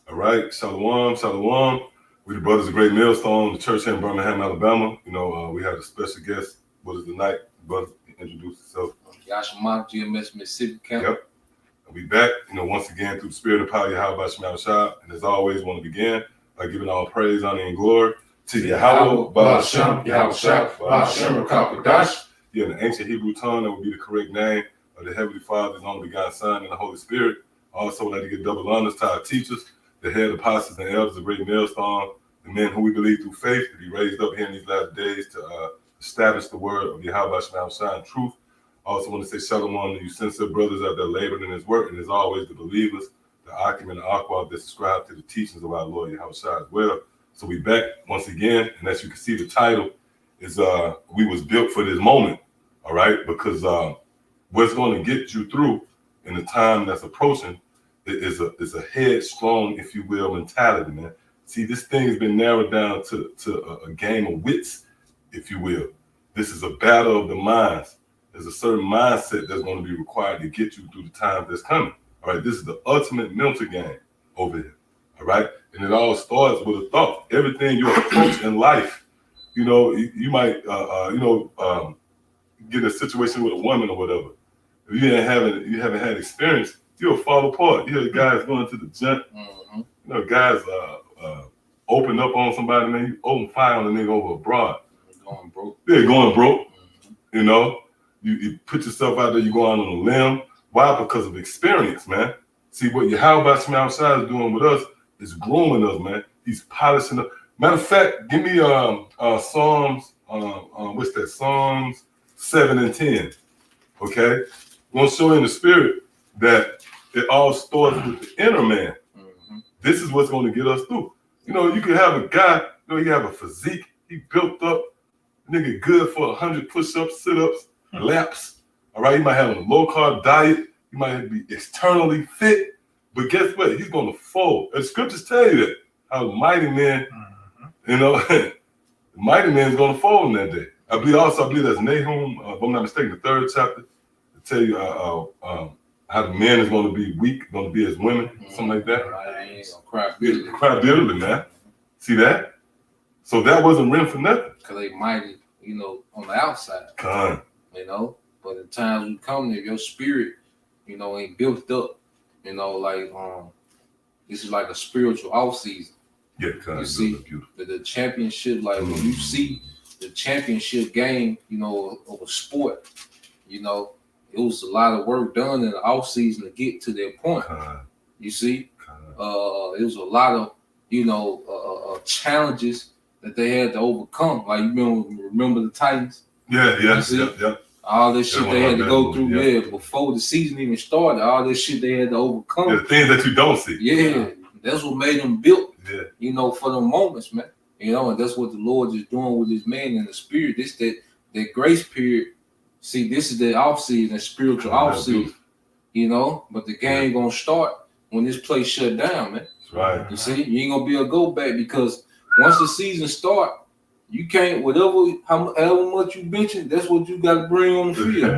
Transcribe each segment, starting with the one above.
All right, shalom, shalom. We the Brothers of Great Millstone, the church here in Birmingham, Alabama. You know, we have a special guest with us tonight. Brother, introduce yourself. Yashima, GMS, Mississippi Camp. Yep. We back, you know, once again through the spirit and power of Yahweh Shema Shah. And as always, want to begin by giving all praise, honor, and glory to Yahweh, Ba'ashem, Yahweh Shah, Ba'ashem, Rakakadash. Yeah, in the ancient Hebrew tongue, that would be the correct name of the Heavenly Father, His only begotten Son, and the Holy Spirit. Also, we'd like to give double honors to our teachers, the head apostles and elders of Great Millstone, the men who we believe through faith to be raised up here in these last days to establish the word of Yahweh Shema Shah in truth. Also want to say shalom to you sincere brothers out there laboring in his work, and as always, the believers, the Akim and the Aqua that subscribe to the teachings of our Lord Yahweh Shah as well. So we back once again, and as you can see, the title is we was built for this moment, all right? Because what's going to get you through in the time that's approaching is a headstrong, if you will, mentality, man. See, this thing has been narrowed down to a game of wits, if you will. This is a battle of the minds. There's a certain mindset that's going to be required to get you through the times that's coming. All right, this is the ultimate mental game over here. All right, and it all starts with a thought. Everything you approach in life, you know, you might, get in a situation with a woman or whatever. If you haven't had experience, you'll fall apart. You hear guys going to the gym. You know, guys open up on somebody, man. You open fire on a nigga over abroad. Going broke. They're going broke. You know. You put yourself out there, you go out on a limb. Why? Because of experience, man. See, what Yahweh Shema Shah is doing with us is grooming us, man. He's polishing us. Matter of fact, give me Psalms, what's that? Psalms 7 and 10, okay? I'm going to show you in the spirit that it all starts with the inner man. This is what's going to get us through. You know, you can have a guy, you know, he have a physique, he built up, nigga good for 100 push-ups, sit-ups, laps, all right? He might have a low-carb diet. He might be externally fit, but guess what? He's going to fold. The scriptures tell you that. How the mighty man, you know, the mighty man is going to fold in that day. I believe that's Nahum, if I'm not mistaken, the 3rd chapter, to tell you how the man is going to be weak, going to be as women, something like that. Right, cry bitterly. Cry bitterly, man. See that? So that wasn't written for nothing. Because they mighty, you know, on the outside. You know, but at times we come there, your spirit, you know, ain't built up. You know, like this is like a spiritual off season. Yeah, you see the championship, like when you see the championship game, you know, of a sport, you know, it was a lot of work done in the off season to get to that point. You see, it was a lot of, you know, challenges that they had to overcome. Like you remember the Titans. Yeah. All this shit they had to go through, before the season even started. All this shit they had to overcome. The things that you don't see. Yeah, that's what made them built. You know, for the moments, man. You know, and that's what the Lord is doing with His man in the spirit. This that grace period. See, this is the off season, the spiritual off season. You know, but the game gonna start when this place shut down, man. That's right. You see, you ain't gonna be able to go back because once the season start. You can't, however much you benching, that's what you got to bring on the field.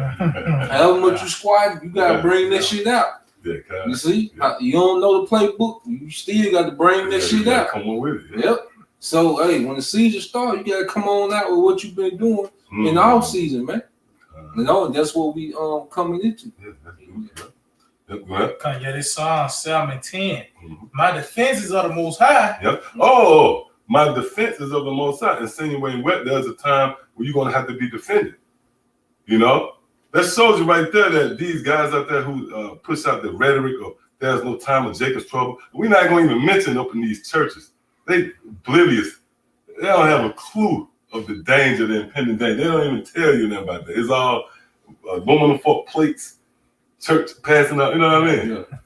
However much you squat, you got to bring that shit out. You see, you don't know the playbook, you still got to bring that shit out. Come on with it. Yep. So, hey, when the season starts, you got to come on out with what you've been doing in the off season, man. You know, and that's what we coming into. Right? Yeah, this Psalm 7:10. Mhm. My defense is of the Most High. Yep. Oh, my defense is of the Most High. Insinuating what? There's a time where you're gonna have to be defended. You know, that shows you right there that these guys out there who push out the rhetoric of there's no time of Jacob's trouble. We're not going to even mention up in these churches. They oblivious. They don't have a clue of the danger, the impending danger. They don't even tell you nothing about that. It's all aluminum fork plates, church passing out. You know what I mean? Yeah.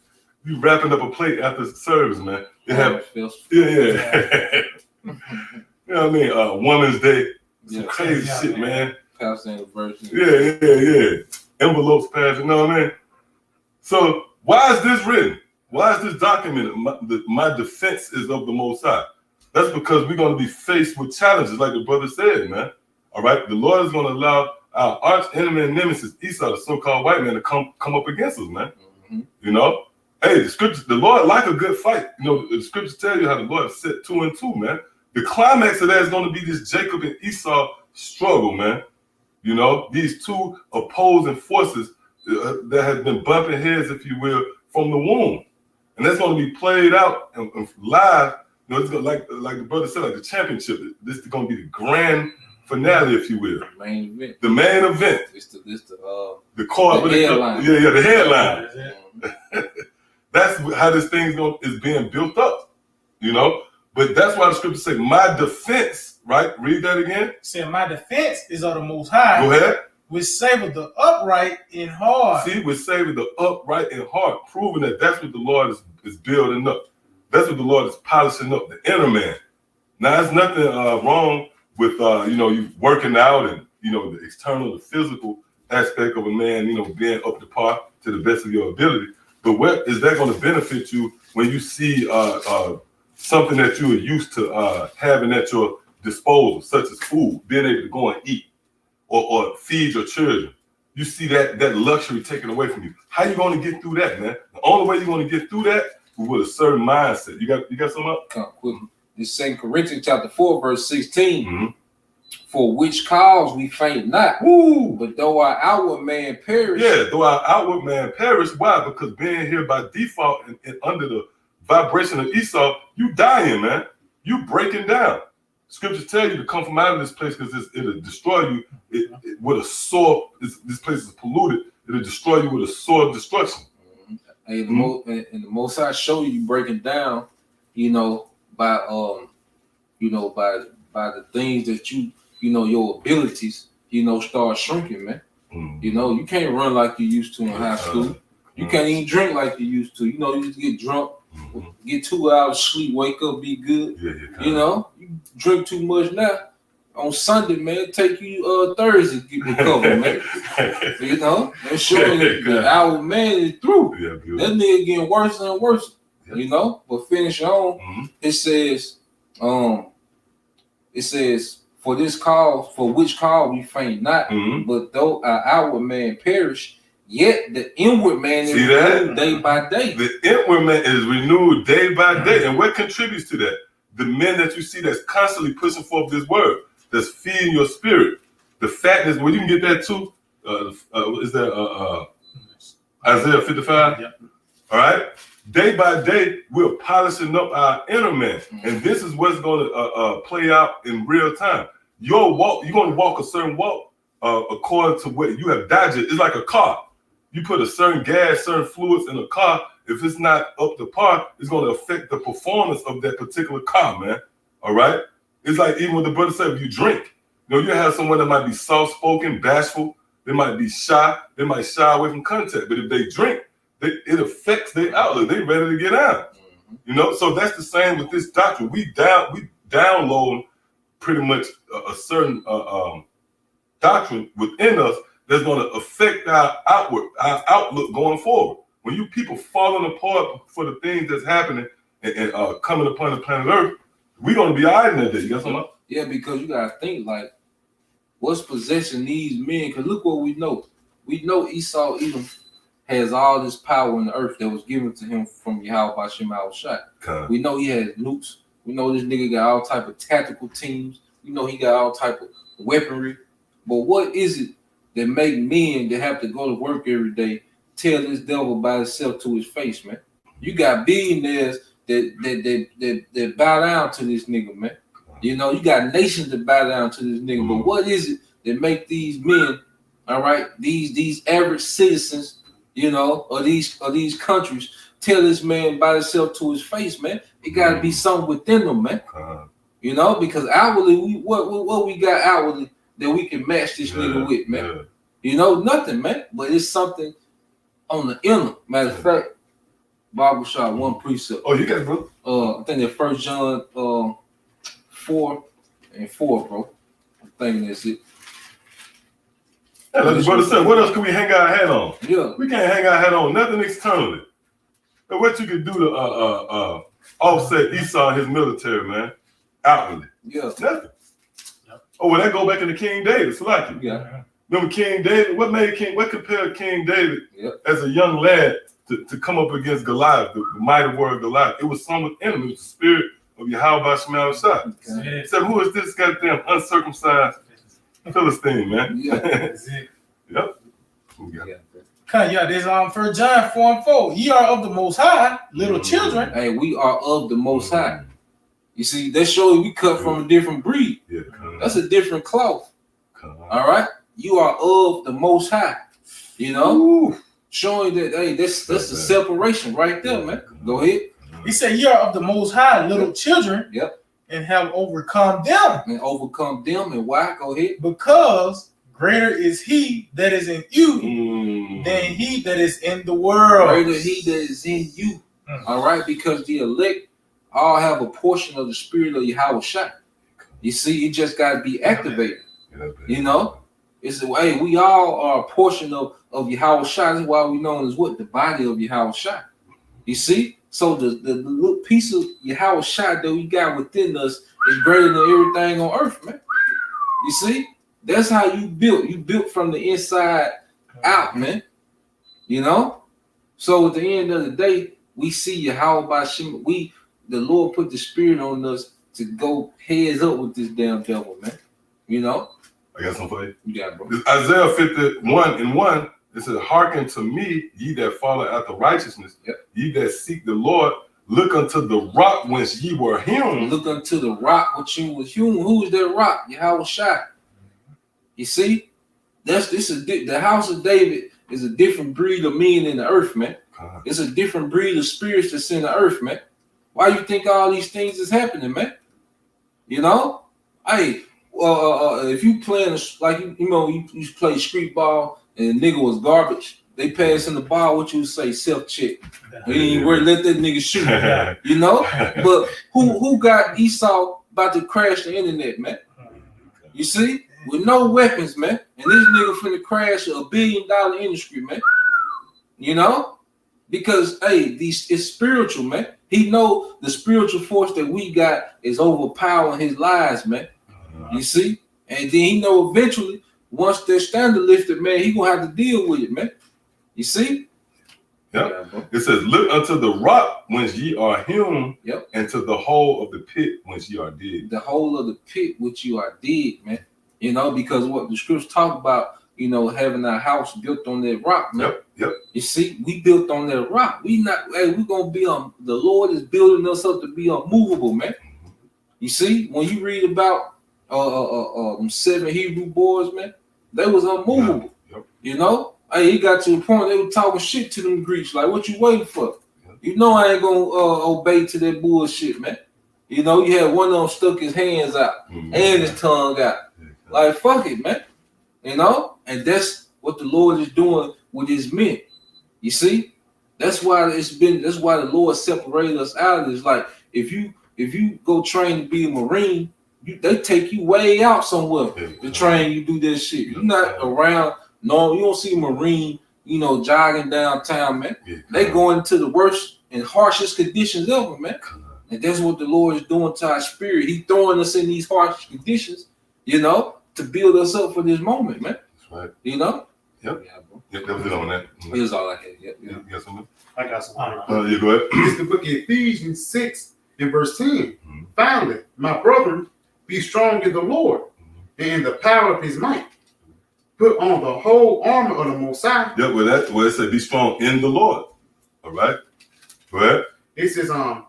You wrapping up a plate after service, man. They have, feels yeah. You know what I mean? Woman's Day. Some Yeah. crazy Yeah, shit, man. past anniversary. Yeah. Envelopes passed, you know what I mean? So why is this written? Why is this documented? My defense is of the Most High. That's because we're going to be faced with challenges, like the brother said, man. All right? The Lord is going to allow our arch enemy and nemesis, Esau, the so-called white man, to come up against us, man. Mm-hmm. You know? Hey, the Lord like a good fight. You know, the scriptures tell you how the Lord set 2 and 2, man. The climax of that is going to be this Jacob and Esau struggle, man. You know, these two opposing forces that have been bumping heads, if you will, from the womb. And that's going to be played out and live. You know, it's gonna, like the brother said, like the championship. This is going to be the grand finale, if you will. Main event. The main event. The core. the headline. Yeah, the headline. Mm-hmm. That's how this thing is being built up, you know? But that's why the scriptures say, my defense, right? Read that again. Said, my defense is of the Most High. Go ahead. Which saveth the upright in heart. See, we're saving the upright in heart, proving that that's what the Lord is building up. That's what the Lord is polishing up, the inner man. Now, there's nothing wrong with, you working out and, the external, the physical aspect of a man, being up to par to the best of your ability. But what is that going to benefit you when you see something that you are used to having at your disposal, such as food, being able to go and eat or feed your children? You see that luxury taken away from you. How you going to get through that, man? The only way you're going to get through that is with a certain mindset. You got something up? Come quick. This 2 Corinthians chapter 4, verse 16. Mm-hmm. For which cause we faint not. Woo! But though our outward man perish. Yeah, though our outward man perish. Why? Because being here by default and under the vibration of Esau, you dying, man. You breaking down. Scriptures tell you to come from out of this place because it'll destroy you with a sword. This place is polluted. It'll destroy you with a sword of destruction. And the Most High show you breaking down, by the things that your abilities, start shrinking, man. Mm-hmm. You can't run like you used to in high school. You can't even drink like you used to. You used to get drunk, get 2 hours sleep, wake up, be good. Yeah, you drink too much now. On Sunday, man, it take you Thursday to get recovered, man. And showing the our man is through. Yeah, that nigga getting worse and worse. Yeah. But finish on. Mm-hmm. It says, for which cause we faint not, but though our outward man perish, yet the inward man is renewed day by day. The inward man is renewed day by day. And what contributes to that? The men that you see that's constantly pushing forth this word, that's feeding your spirit. The fatness, well, you can get that too. Is that Isaiah 55? Yep. All right? Day by day, we're polishing up our inner man. And this is what's going to play out in real time. Your walk, you're going to walk a certain walk according to what you have digested. It's like a car. You put a certain gas, certain fluids in a car. If it's not up to par, it's going to affect the performance of that particular car, man. All right? It's like even what the brother said, if you drink, you have someone that might be soft-spoken, bashful. They might be shy. They might shy away from contact. But if they drink, it affects their outlook. They ready to get out. So that's the same with this doctrine. We download pretty much a certain doctrine within us that's going to affect our outlook going forward. When you people falling apart for the things that's happening and coming upon the planet Earth, we're going to be all right in that day. You got something? Yeah, because you got to think like, what's possessing these men? Because look what we know. We know Esau even has all this power in the earth that was given to him from Yahweh Bashem al-Shai. Okay. We know he has nukes. We know this nigga got all type of tactical teams. We know he got all type of weaponry. But what is it that make men that have to go to work every day tell this devil by itself to his face, man. You got billionaires that bow down to this nigga, man. You know, you got nations that bow down to this nigga. But what is it that make these men, all right, these average citizens, you know, or these countries tell this man by himself to his face, man? It gotta be something within them, man. You know, because outwardly, what we got outwardly that we can match this nigga with, man. You know, nothing, man. But it's something on the inner. Matter of fact, Barbershop, one precept. Oh, you got it, bro. I think that 1 John 4:4, bro. I'm thinking that's it. Hey, like the brother said, what else can we hang our hat on? Yeah. We can't hang our hat on nothing externally. But what you could do to offset Esau and his military, man, outwardly. Yeah. Nothing. Oh, well, that go back into King David. So like you. Yeah. Remember King David? What compared King David as a young lad to come up against Goliath, the mighty warrior Goliath? It was someone in him. It was the spirit of Yahweh Shema Shah. Okay. He said, who is this goddamn uncircumcised Philistine, man? Yeah. That's it. Yep. Yeah, there's 1 John 4:4. Ye are of the Most High, little children. Hey, we are of the Most High. You see, that shows we cut from a different breed. Yeah, That's a different cloth. All right? You are of the Most High. You know? Ooh. Showing that, hey, that's the separation right there, man. Go ahead. He said, ye are of the Most High, little children. Yep. And have overcome them. And overcome them. And why? Go ahead. Because greater is he that is in you than he that is in the world. Greater he that is in you. All right? Because the elect all have a portion of the spirit of Yahweh Shai. You see, it just got to be activated. You know? It's the way we all are a portion of Yahweh Shai. That's why we known as what? The body of Yahweh Shai. You see? So the little piece of Yahweh Shai that we got within us is greater than everything on earth, man. You see? That's how you built. You built from the inside out, man. You know? So at the end of the day, we see Yahweh Bashim. The Lord put the spirit on us to go heads up with this damn devil, man. You know? I got something for you. You got it, bro. Isaiah 51:1, it says, hearken to me, ye that follow after righteousness, ye that seek the Lord, look unto the rock whence ye were hewn. Look unto the rock which you was hewn. Who is that rock? Yahweh Shai. You see? The house of David is a different breed of men in the earth, man. It's a different breed of spirits that's in the earth, man. Why you think all these things is happening, man? You know? Hey, if you playing like you know you play street ball and the nigga was garbage, they pass in the ball. What you say? Self-check. You ain't worried. Let that nigga shoot. You know. But who got Esau about to crash the internet, man? You see, with no weapons, man, and this nigga finna crash $1 billion industry, man. You know, because hey, it's spiritual, man. He know the spiritual force that we got is overpowering his lies, man. You see? And then he know eventually, once their standard lifted, man, he gonna have to deal with it, man. You see? Yep. It says, look unto the rock whence ye are hewn, and to the hole of the pit whence ye are dead. The hole of the pit which you are dead, man. You know, because what the scriptures talk about, you know, having our house built on that rock, man. Yep. You see, we built on that rock. We gonna be the Lord is building us up to be unmovable, man. You see, when you read about 7 Hebrew boys, man, they was unmovable. You know, hey, he got to the point they were talking shit to them Greeks, like, what you waiting for? You know, I ain't gonna obey to that bullshit, man. You know, you had one of them stuck his hands out and his tongue out. Like, fuck it, man. You know, and that's what the Lord is doing with his men. You see, that's why the Lord separated us out of this. Like, if you go train to be a Marine, they take you way out somewhere to train you do this shit. You're not around. No, you don't see a Marine, you know, jogging downtown, man. They going into the worst and harshest conditions ever, man. And that's what the Lord is doing to our spirit. He's throwing us in these harsh conditions, you know, to build us up for this moment, man. That's right. You know? Yep. That was it on that. Here's all I had. Yep. You got something? I got something. You go ahead. It's the book of Ephesians 6 and verse 10. Finally, my brethren, be strong in the Lord and in the power of his might. put on the whole armor of the Most High. Yep, where it said be strong in the Lord. All right. Go ahead. It says,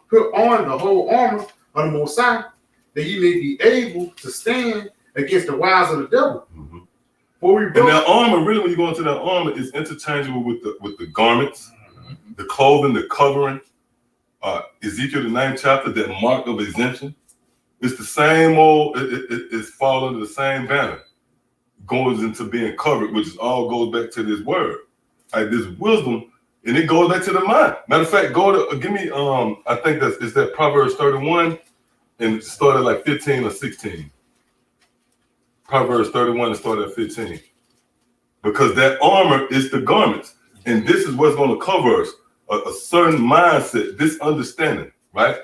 put on the whole armor of the Most High, that ye may be able to stand against the wiles of the devil. Mm-hmm. For And that armor, really, when you go into that armor, is interchangeable with the garments, the clothing, the covering. Ezekiel the 9th chapter, that mark of exemption. It's the same old. It's fall under the same banner. Goes into being covered, which is all goes back to this word. Like this wisdom, and it goes back to the mind. Matter of fact, go to give me. I think is that Proverbs 31, and it started like 15 or 16. Proverbs 31 and started at 15. Because that armor is the garments. And this is what's going to cover us. A certain mindset, this understanding, right?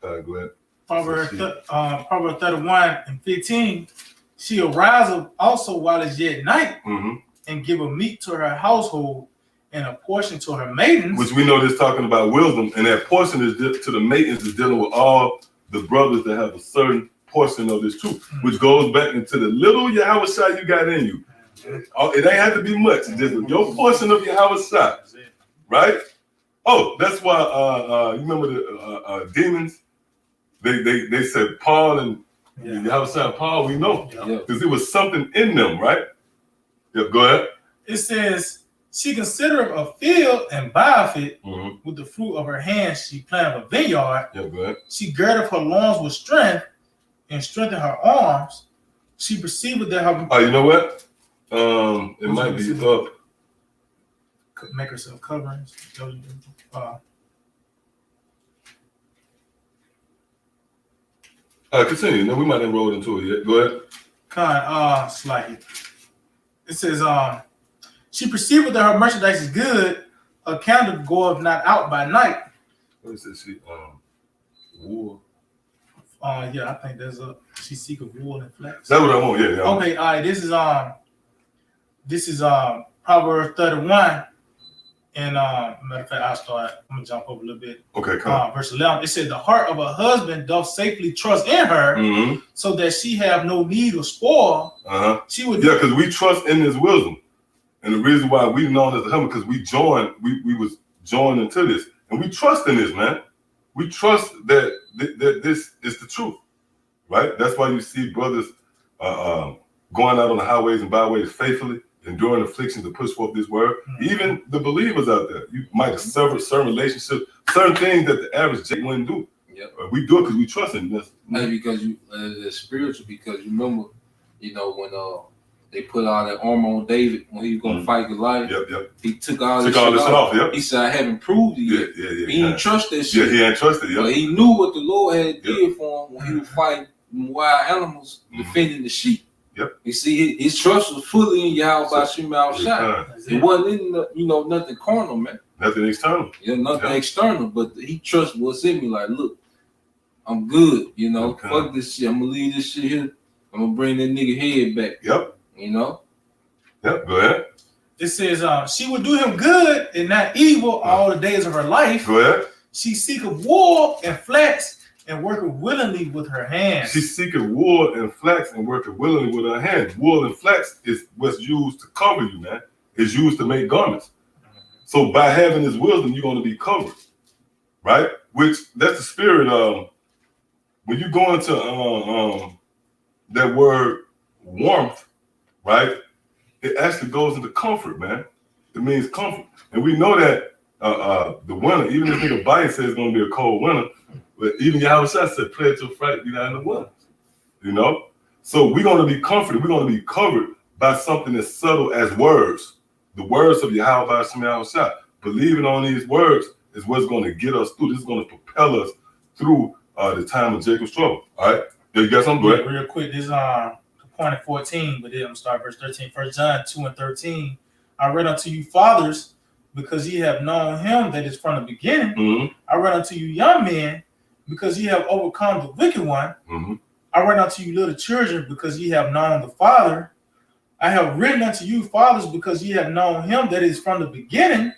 Go ahead. Proverbs 31 and 15. She arises also while it's yet night, and give a meat to her household and a portion to her maidens. Which we know this talking about wisdom, and that portion is to the maidens is dealing with all the brothers that have a certain portion of this truth, which goes back into the little Yahweh Shai you got in you. It ain't have to be much, it's just your portion of Yahweh Shai, right? Oh, that's why you remember the demons? They said Paul and Yahweh Shai Paul, we know, because it was something in them, right? Yeah, go ahead. It says, she considereth a field and buyeth it. With the fruit of her hands she planteth a vineyard. Yeah, go ahead. She girdeth her loins with strength and strengthened her arms. She perceiveth that her Oh, you know what? It might be up. make herself coverings. Continue. No, we might have rolled into it yet. Go ahead. Slightly. It says, she perceiveth that her merchandise is good, her candle goeth not out by night. What is this? Wool. Yeah, I think there's she seeketh wool and flax. That's what I want. Yeah. Okay, all right. This is Proverbs 31, and matter of fact, I'm gonna jump over a little bit. Okay, come. Verse 11. It said, the heart of a husband doth safely trust in her, so that she have no need of spoil. She would. Yeah, because we trust in this wisdom, and the reason why we known as the husband, because we was joined into this, and we trust in this, man. We trust that this is the truth, right? That's why you see brothers going out on the highways and byways faithfully, enduring afflictions to push forth this word. Even the believers out there, you might have severed certain relationships, certain things that the average Jake wouldn't do. Yep. We do it because we trust in this. And because it's spiritual, because you remember, when they put all that armor on David when he was going to fight Goliath. Yep. He took all this shit off. Yep. He said, I haven't proved it yet. Yeah. He didn't trust that shit. Yeah, he ain't trusted. But he knew what the Lord had did for him when he was fighting wild animals, defending the sheep. Yep. You see, his trust was fully in Yahweh Bashim Al Shai. It wasn't in nothing carnal, man. Nothing external. Nothing external, but he trust what's in me. Like, look, I'm good. Fuck this shit. I'm gonna leave this shit here. I'm gonna bring that nigga head back. Yep. Yep. Go ahead. It says, she would do him good and not evil all the days of her life. Go ahead. She seeketh wool and flax and worketh willingly with her hands. She seeketh wool and flax and worketh willingly with her hands. Wool and flax is what's used to cover you, man. It's used to make garments. So by having this wisdom, you're going to be covered, right? Which that's the spirit of when you go into that word warmth, right? It actually goes into comfort, man. It means comfort, and we know that the winter, even if nigga Biden says it's going to be a cold winter, but even Yahweh Shai said, "Play at your fright, be not in the winter." So we're going to be comforted. We're going to be covered by something as subtle as words. The words of Yahweh Bashim Yahweh Shai. Believing on these words is what's going to get us through. This is going to propel us through the time of Jacob's trouble. All right? You got something? Go ahead. Real quick, this is point at 14, but then I'm going to start verse 13. 1 John 2 and 13. I read unto you fathers, because ye have known him that is from the beginning. I read unto you young men, because ye have overcome the wicked one. I read unto you little children, because ye have known the Father. I have written unto you fathers, because ye have known him that is from the beginning.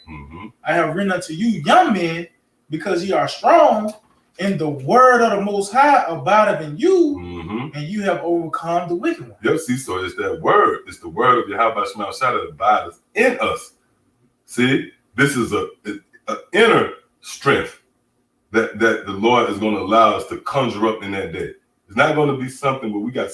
I have written unto you young men, because ye are strong, and the word of the Most High abideth in you, Mm-hmm. and you have overcome the wicked one. Yep, see, so it's that word. It's the word of Yahweh Shema Shah that abides in us. See, this is a inner strength that the Lord is going to allow us to conjure up in that day. It's not going to be something where we got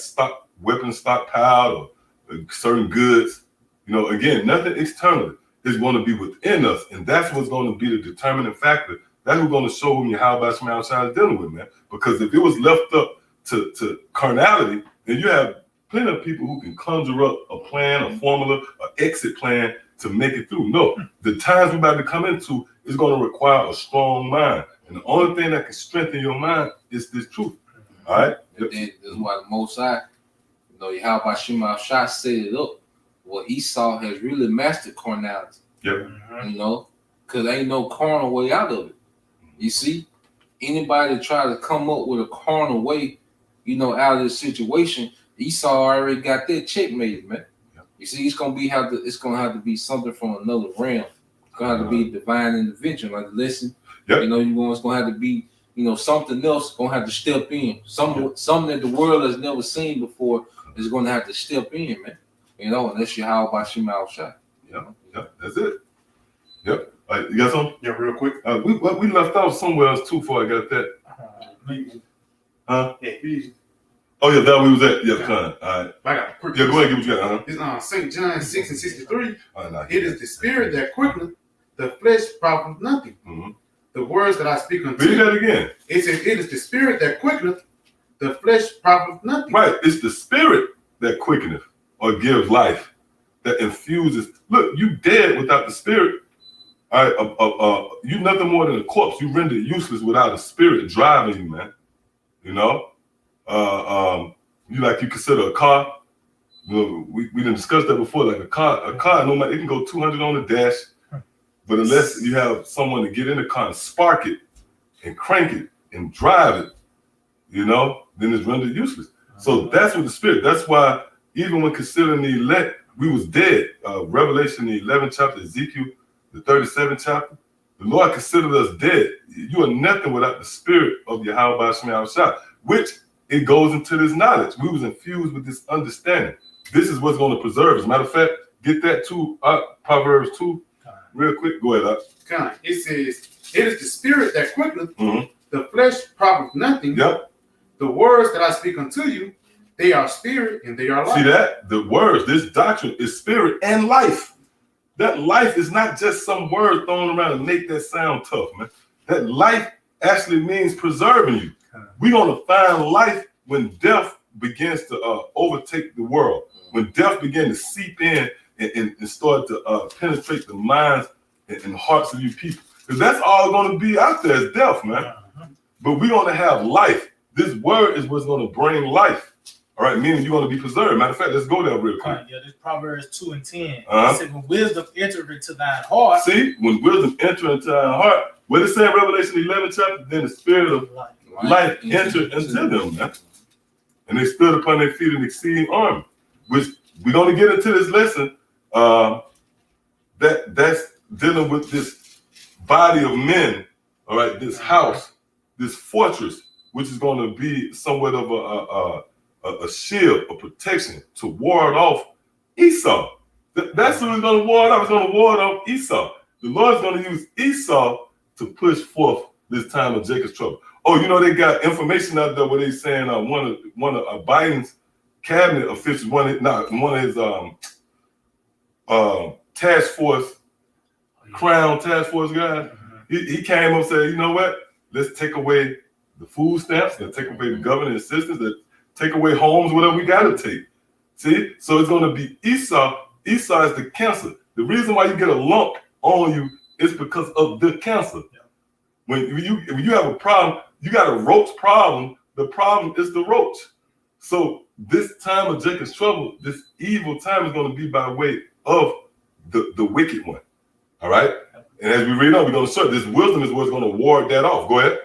weapons stockpiled or certain goods. You know, again, nothing externally is going to be within us, and that's what's going to be the determining factor. That's what's going to show whom Yahweh Shema Shah is dealing with, man. Because if it was left up to carnality, then you have plenty of people who can conjure up a plan, a formula, an exit plan to make it through. No, the times we're about to come into is going to require a strong mind. And the only thing that can strengthen your mind is this truth. All right? And then that's why the Most High, you know, Yahweh Shema Shah set it up. Well, Esau has really mastered carnality. Yep. You know, because ain't no carnal way out of it. You see, anybody that try to come up with a carnal way, you know, out of this situation, Esau already got that checkmate, man. Yep. You see, it's gonna have to be something from another realm. It's gonna have to be divine intervention, like listen. Yep. You know, it's gonna have to be, you know, something else gonna have to step in. Something that the world has never seen before is gonna have to step in, man. You know, and that's Yahweh Shema Shah. Yep. That's it. Yep. All right, you got something? Yeah, real quick. We left off somewhere else too before I got that. Maybe. Huh? Yeah, Ephesians. Oh yeah, that we was at. Yeah, kind of. All right. I got a quick. Yeah, go ahead, get what you got. It's St. John 6:63. All right, now, It is the spirit that quickeneth, the flesh profiteth nothing. Mhm. The words that I speak unto Read you, that again. it says, it is the spirit that quickeneth, the flesh profiteth nothing. Right. It's the spirit that quickeneth or gives life, that infuses. Look, you dead without the spirit. All right, you nothing more than a corpse. You rendered useless without a spirit driving you, man. You know, you consider a car. You know, we didn't discuss that before. Like a car, no matter, it can go 200 on the dash, but unless you have someone to get in the car and spark it and crank it and drive it, you know, then it's rendered useless. So that's what the spirit. That's why even when considering the elect, we was dead. Revelation, the 11th chapter, Ezekiel, the 37th chapter, the Lord considered us dead. You are nothing without the spirit of Yahweh Shema Shah, which it goes into this knowledge. We was infused with this understanding. This is what's going to preserve. As a matter of fact, get that to Proverbs 2 real quick. Go ahead. Kind of. It says, it is the spirit that quickeneth, Mhm. the flesh profiteth nothing. Yep. The words that I speak unto you, they are spirit and they are life. See that? The words, this doctrine is spirit and life. That life is not just some word thrown around and make that sound tough, man. That life actually means preserving you. We're going to find life when death begins to overtake the world. When death begins to seep in and start to penetrate the minds and hearts of you people. Because that's all going to be out there is death, man. But we're going to have life. This word is what's going to bring life. All right, meaning you're going to be preserved. Matter of fact, let's go there real quick. Yeah, this Proverbs 2:10. Uh-huh. It said, when wisdom entereth into thine heart, See, when wisdom enter into our heart, what it say in Revelation 11 chapter, then the spirit of life. life entered into them, man. And they stood upon their feet in exceeding army. Which we're going to get into this lesson. That's dealing with this body of men, all right, this house, this fortress, which is going to be somewhat of a shield, a protection to ward off Esau. That's who he's going to ward off. He's going to ward off Esau. The Lord's going to use Esau to push forth this time of Jacob's trouble. Oh, you know, they got information out there where they saying one of Biden's cabinet officials, one of his task force, Crown task force guys, he came up and said, you know what? Let's take away the food stamps, let's take away the government assistance, let's take away homes, whatever we got to take. See? So it's going to be Esau. Esau is the cancer. The reason why you get a lump on you is because of the cancer. When you have a problem, you got a roach problem. The problem is the roach. So this time of Jacob's trouble, this evil time is going to be by way of the wicked one. All right? And as we read on, we're going to show this wisdom is what's going to ward that off. Go ahead.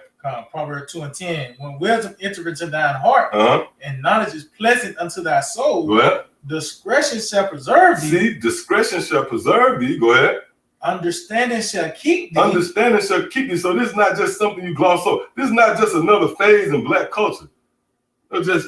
Proverbs 2:10. When wisdom entereth into thine heart, and knowledge is pleasant unto thy soul, Go ahead. discretion shall preserve thee. See, discretion shall preserve thee. Go ahead. Understanding shall keep thee. Understanding shall keep you. So this is not just something you gloss over. This is not just another phase in black culture. It's just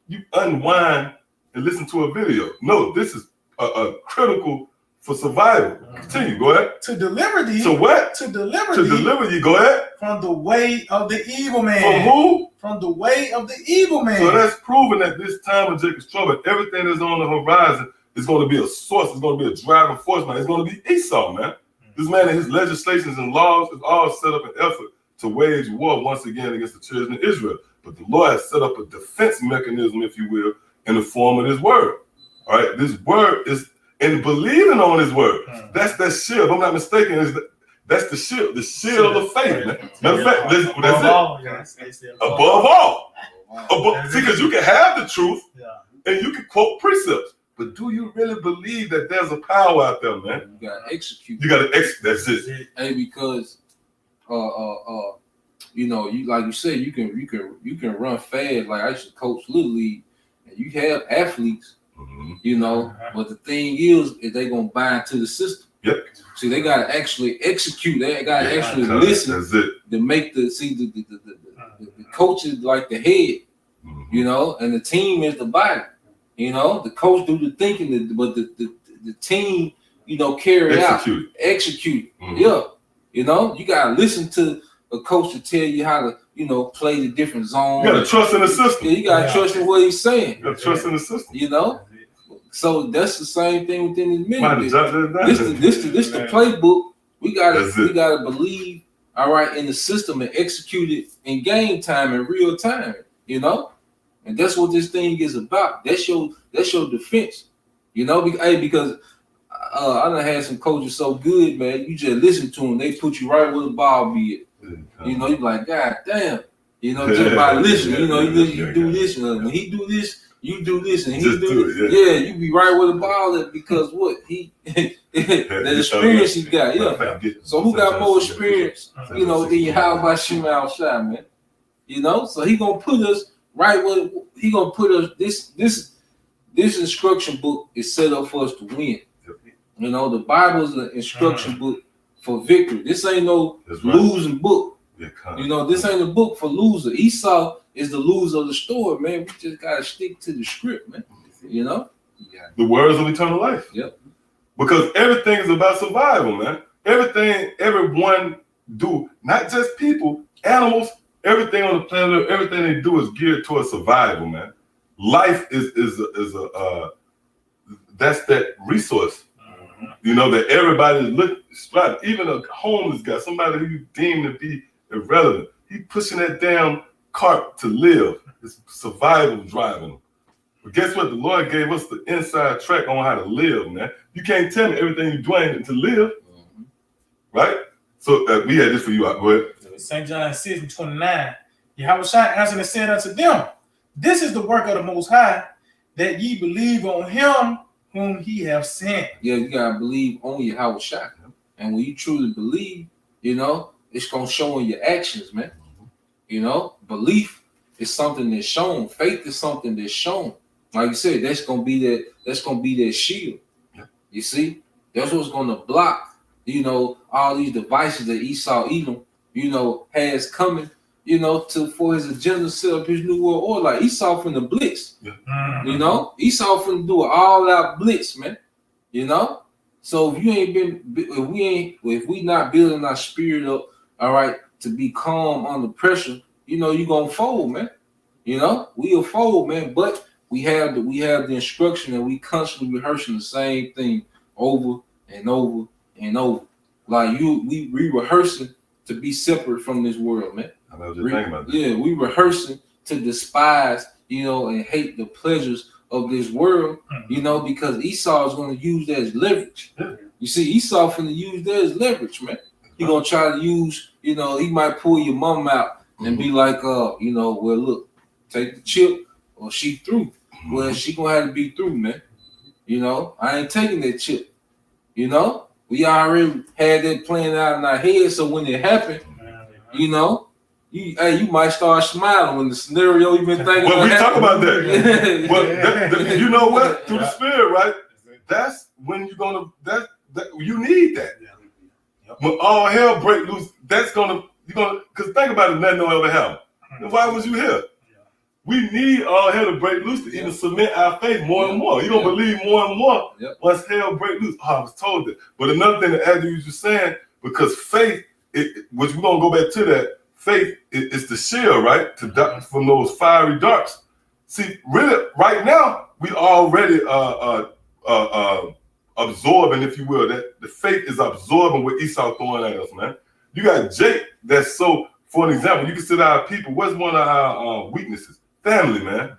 you unwind and listen to a video. No, this is a critical for survival. Continue. Go ahead. To deliver thee. So what? To deliver To thee deliver you. Go ahead. from the way of the evil man. From who? From the way of the evil man. So that's proven that this time of Jacob's trouble, everything that's on the horizon is going to be a source. It's going to be a driving force, man. It's going to be Esau, man. This man and his legislations and laws is all set up an effort to wage war once again against the children of Israel. But the Lord has set up a defense mechanism, if you will, in the form of this word. All right, this word is, and believing on his word. That's that shield. If I'm not mistaken, that's the shield of faith, man. Matter of fact, that's it. Above all. See, because you can have the truth and you can quote precepts, but do you really believe that there's a power out there, man? You gotta execute. You gotta execute. That's it. Hey, because you know, you like you said, you can run fast. Like I used to coach Little League, and you have athletes, you know, but the thing is they gonna buy into the system. Yep. See, they gotta actually execute. They gotta actually listen. That's it. To make the coach is like the head, you know, and the team is the body. You know, the coach do the thinking, but the team, you know, carry execute. Yeah, you know, you gotta listen to a coach to tell you how to, you know, play the different zones. You gotta trust in the system. Yeah, you gotta trust in what he's saying. You gotta trust in the system. You know, so that's the same thing within his ministry. This the playbook. We gotta believe, all right, in the system and execute it in game time, in real time. You know. And that's what this thing is about. That's your defense, you know. Because I done had some coaches so good, man. You just listen to them, they put you right where the ball be at. You know, you like, God damn, you know, just by listening. You know, you do this, when he do this, you do this, and he do this. Yeah, you be right where the ball at because what the experience he got. Yeah. So who got more experience, you know, than Yahweh Shema Shai, man? You know, so he gonna put us. Right, what he gonna put us this instruction book is set up for us to win. You know, the Bible is an instruction book for victory. This ain't no losing book. You know, this ain't a book for loser. Esau is the loser of the story, man. We just gotta stick to the script, man. You know, the words of eternal life. Yep. Because everything is about survival, man. Everything, everyone do, not just people, animals. Everything on the planet, everything they do is geared towards survival, man. Life is that's that resource, you know, that everybody is looking. Even a homeless guy, somebody who you deem to be irrelevant, he pushing that damn cart to live. It's survival driving him. But guess what? The Lord gave us the inside track on how to live, man. You can't tell me everything you're doing to live, right? So we had this for you. Go ahead. St. John 6:29, Yahweh Shai answered and said unto them, this is the work of the Most High, that ye believe on him whom he have sent. Yeah, you gotta believe on Yahweh Shai. And when you truly believe, you know, it's gonna show in your actions, man. You know, belief is something that's shown. Faith is something that's shown. Like you said, that's gonna be that shield. You see, that's what's gonna block, you know, all these devices that Esau Edom, you know, has coming, you know, for his agenda to set up his new world order. Like Esau from the blitz, you know, Esau from do an all-out blitz, man. You know, so if we not building our spirit up, all right, to be calm under pressure, you know, you gonna fold, man. You know, we'll fold, man. But we have the instruction, and we constantly rehearsing the same thing over and over and over. Like we rehearsing to be separate from this world, man. I know what you're thinking about that. Yeah, we rehearsing to despise, you know, and hate the pleasures of this world, you know, because Esau is going to use that as leverage. You see, Esau finna use that as leverage, man. He gonna try to use, you know, he might pull your mom out and be like, you know, well, look, take the chip or she through. Well, she gonna have to be through, man. You know, I ain't taking that chip. You know, we already had that plan out in our head, so when it happened, you know, you might start smiling when the scenario you've been thinking. Well, we talk about that. But you know what? Through the spirit, right? That's when you're gonna. That you need that. When all hell break loose, that's because think about it, nothing will ever happen. Then why was you here? We need all hell to break loose to even cement our faith more and more. You're going to believe more and more once hell break loose. Oh, I was told that. But another thing that Andrew was just saying, because faith, which we're going to go back to that, faith is the shield, right? From those fiery darts. See, really, right now, we already absorbing, if you will, that the faith is absorbing what Esau throwing at us, man. You got Jake that's so, for an example, you consider our people, what's one of our weaknesses? Family, man.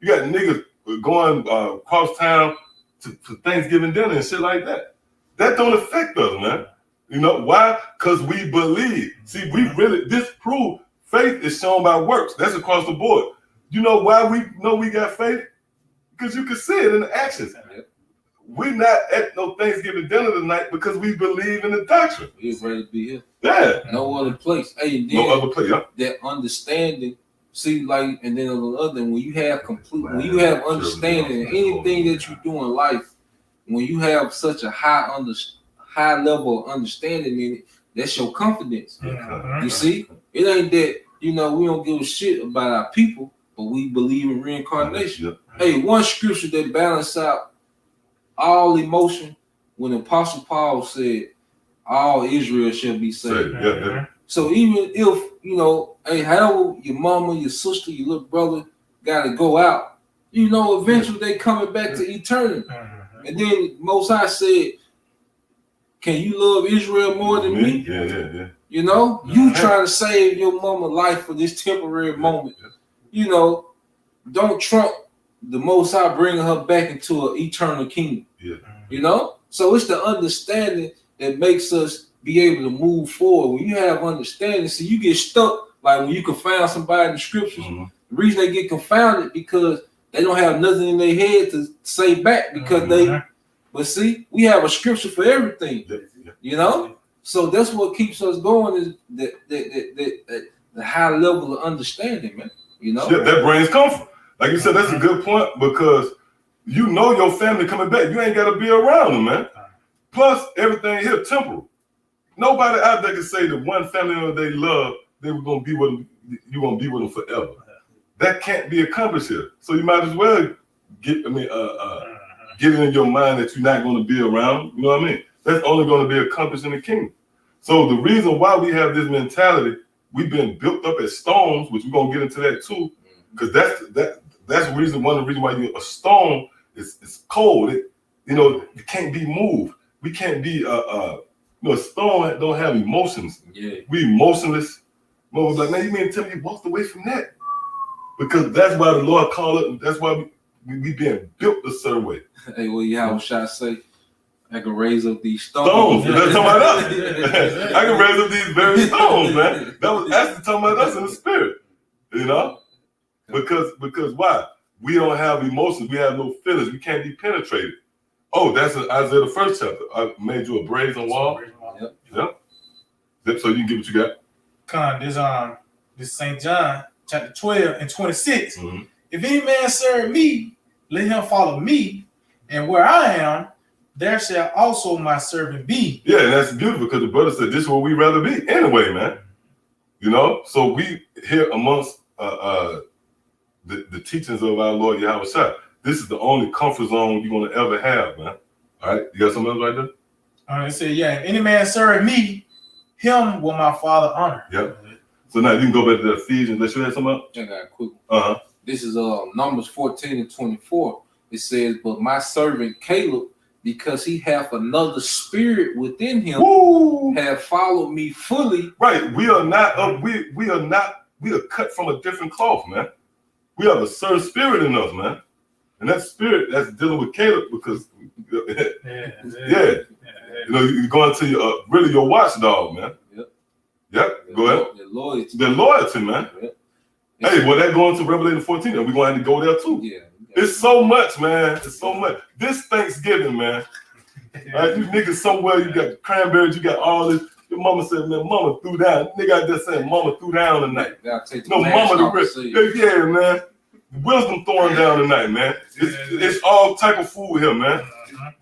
You got niggas going across town to Thanksgiving dinner and shit like that. That don't affect us, man. You know why? Because we believe. See, this proof faith is shown by works. That's across the board. You know why we know we got faith? Because you can see it in the actions. We're not at no Thanksgiving dinner tonight because we believe in the doctrine. We're ready to be here. Yeah. No other place. Hey, then no other place. Yeah. That understanding. See, like, and then on the other, when you have understanding in anything that you do in life, when you have such a high level of understanding in it, that's your confidence. You see, it ain't that, we don't give a shit about our people, but we believe in reincarnation. Hey, one scripture that balance out all emotion when Apostle Paul said, all Israel shall be saved. So even if, hey, however your mama, your sister, your little brother got to go out, eventually they coming back to eternity. And then Most High said, can you love Israel more than me? Yeah. You trying to save your mama life for this temporary moment. Don't trump the Most High bringing her back into an eternal kingdom. So it's the understanding that makes us be able to move forward. When you have understanding, see, you get stuck, like when you confound somebody in the scriptures. The reason they get confounded because they don't have nothing in their head to say back because but see, we have a scripture for everything, So that's what keeps us going is the high level of understanding, man. That brings comfort. Like you said, that's a good point because your family coming back. You ain't got to be around them, man. Plus, everything here temporal. Nobody out there can say that one family member they love, they were gonna be with them. You're gonna be with them forever. That can't be accomplished here. So you might as well get it in your mind that you're not going to be around. You know what I mean? That's only going to be accomplished in the kingdom. So the reason why we have this mentality, we've been built up as stones, which we're gonna get into that too, because that's one of the reasons why a stone is cold. It can't be moved. We can't be a stone don't have emotions. We emotionless. Mother was like, man, you mean to tell me you walked away from that? Because that's why the Lord called it. That's why we being built a certain way. Hey, well, how should I say? I can raise up these stones. That's talking about us. I can raise up these very stones, man. That was actually talking about us in the spirit. Because why? We don't have emotions. We have no feelings. We can't be penetrated. Oh, that's Isaiah the 1st chapter. I made you a brazen wall. Yep. So you can get what you got. This St. John chapter 12 and 26. If any man serve me, let him follow me, and where I am, there shall also my servant be. Yeah, and that's beautiful because the brother said this is where we rather be anyway, man. So we here amongst the teachings of our Lord Yahweh Shai. This is the only comfort zone you're gonna ever have, man. All right, you got something else right there? It said, if any man serve me, him will my Father honor. Yep. So now you can go back to the Ephesians. Let's show you something else. I got a quick one. This is Numbers 14 and 24. It says, but my servant Caleb, because he hath another spirit within him, have followed me fully. Right. We are not we are cut from a different cloth, man. We have a certain spirit in us, man. And that spirit that's dealing with Caleb because you're going to your watchdog, man. Yep. Go ahead. The loyalty, man. Hey, well, that going to Revelation 14, and we're going to have to go there too. It's so much, man. It's so much. This Thanksgiving, man. Right, you niggas somewhere, you got cranberries, you got all this. Your mama said, man, mama threw down. Nigga out there saying, mama threw down tonight. No, mama the rest. Yeah, man. Wisdom throwing down tonight, man. It's all type of food here, man.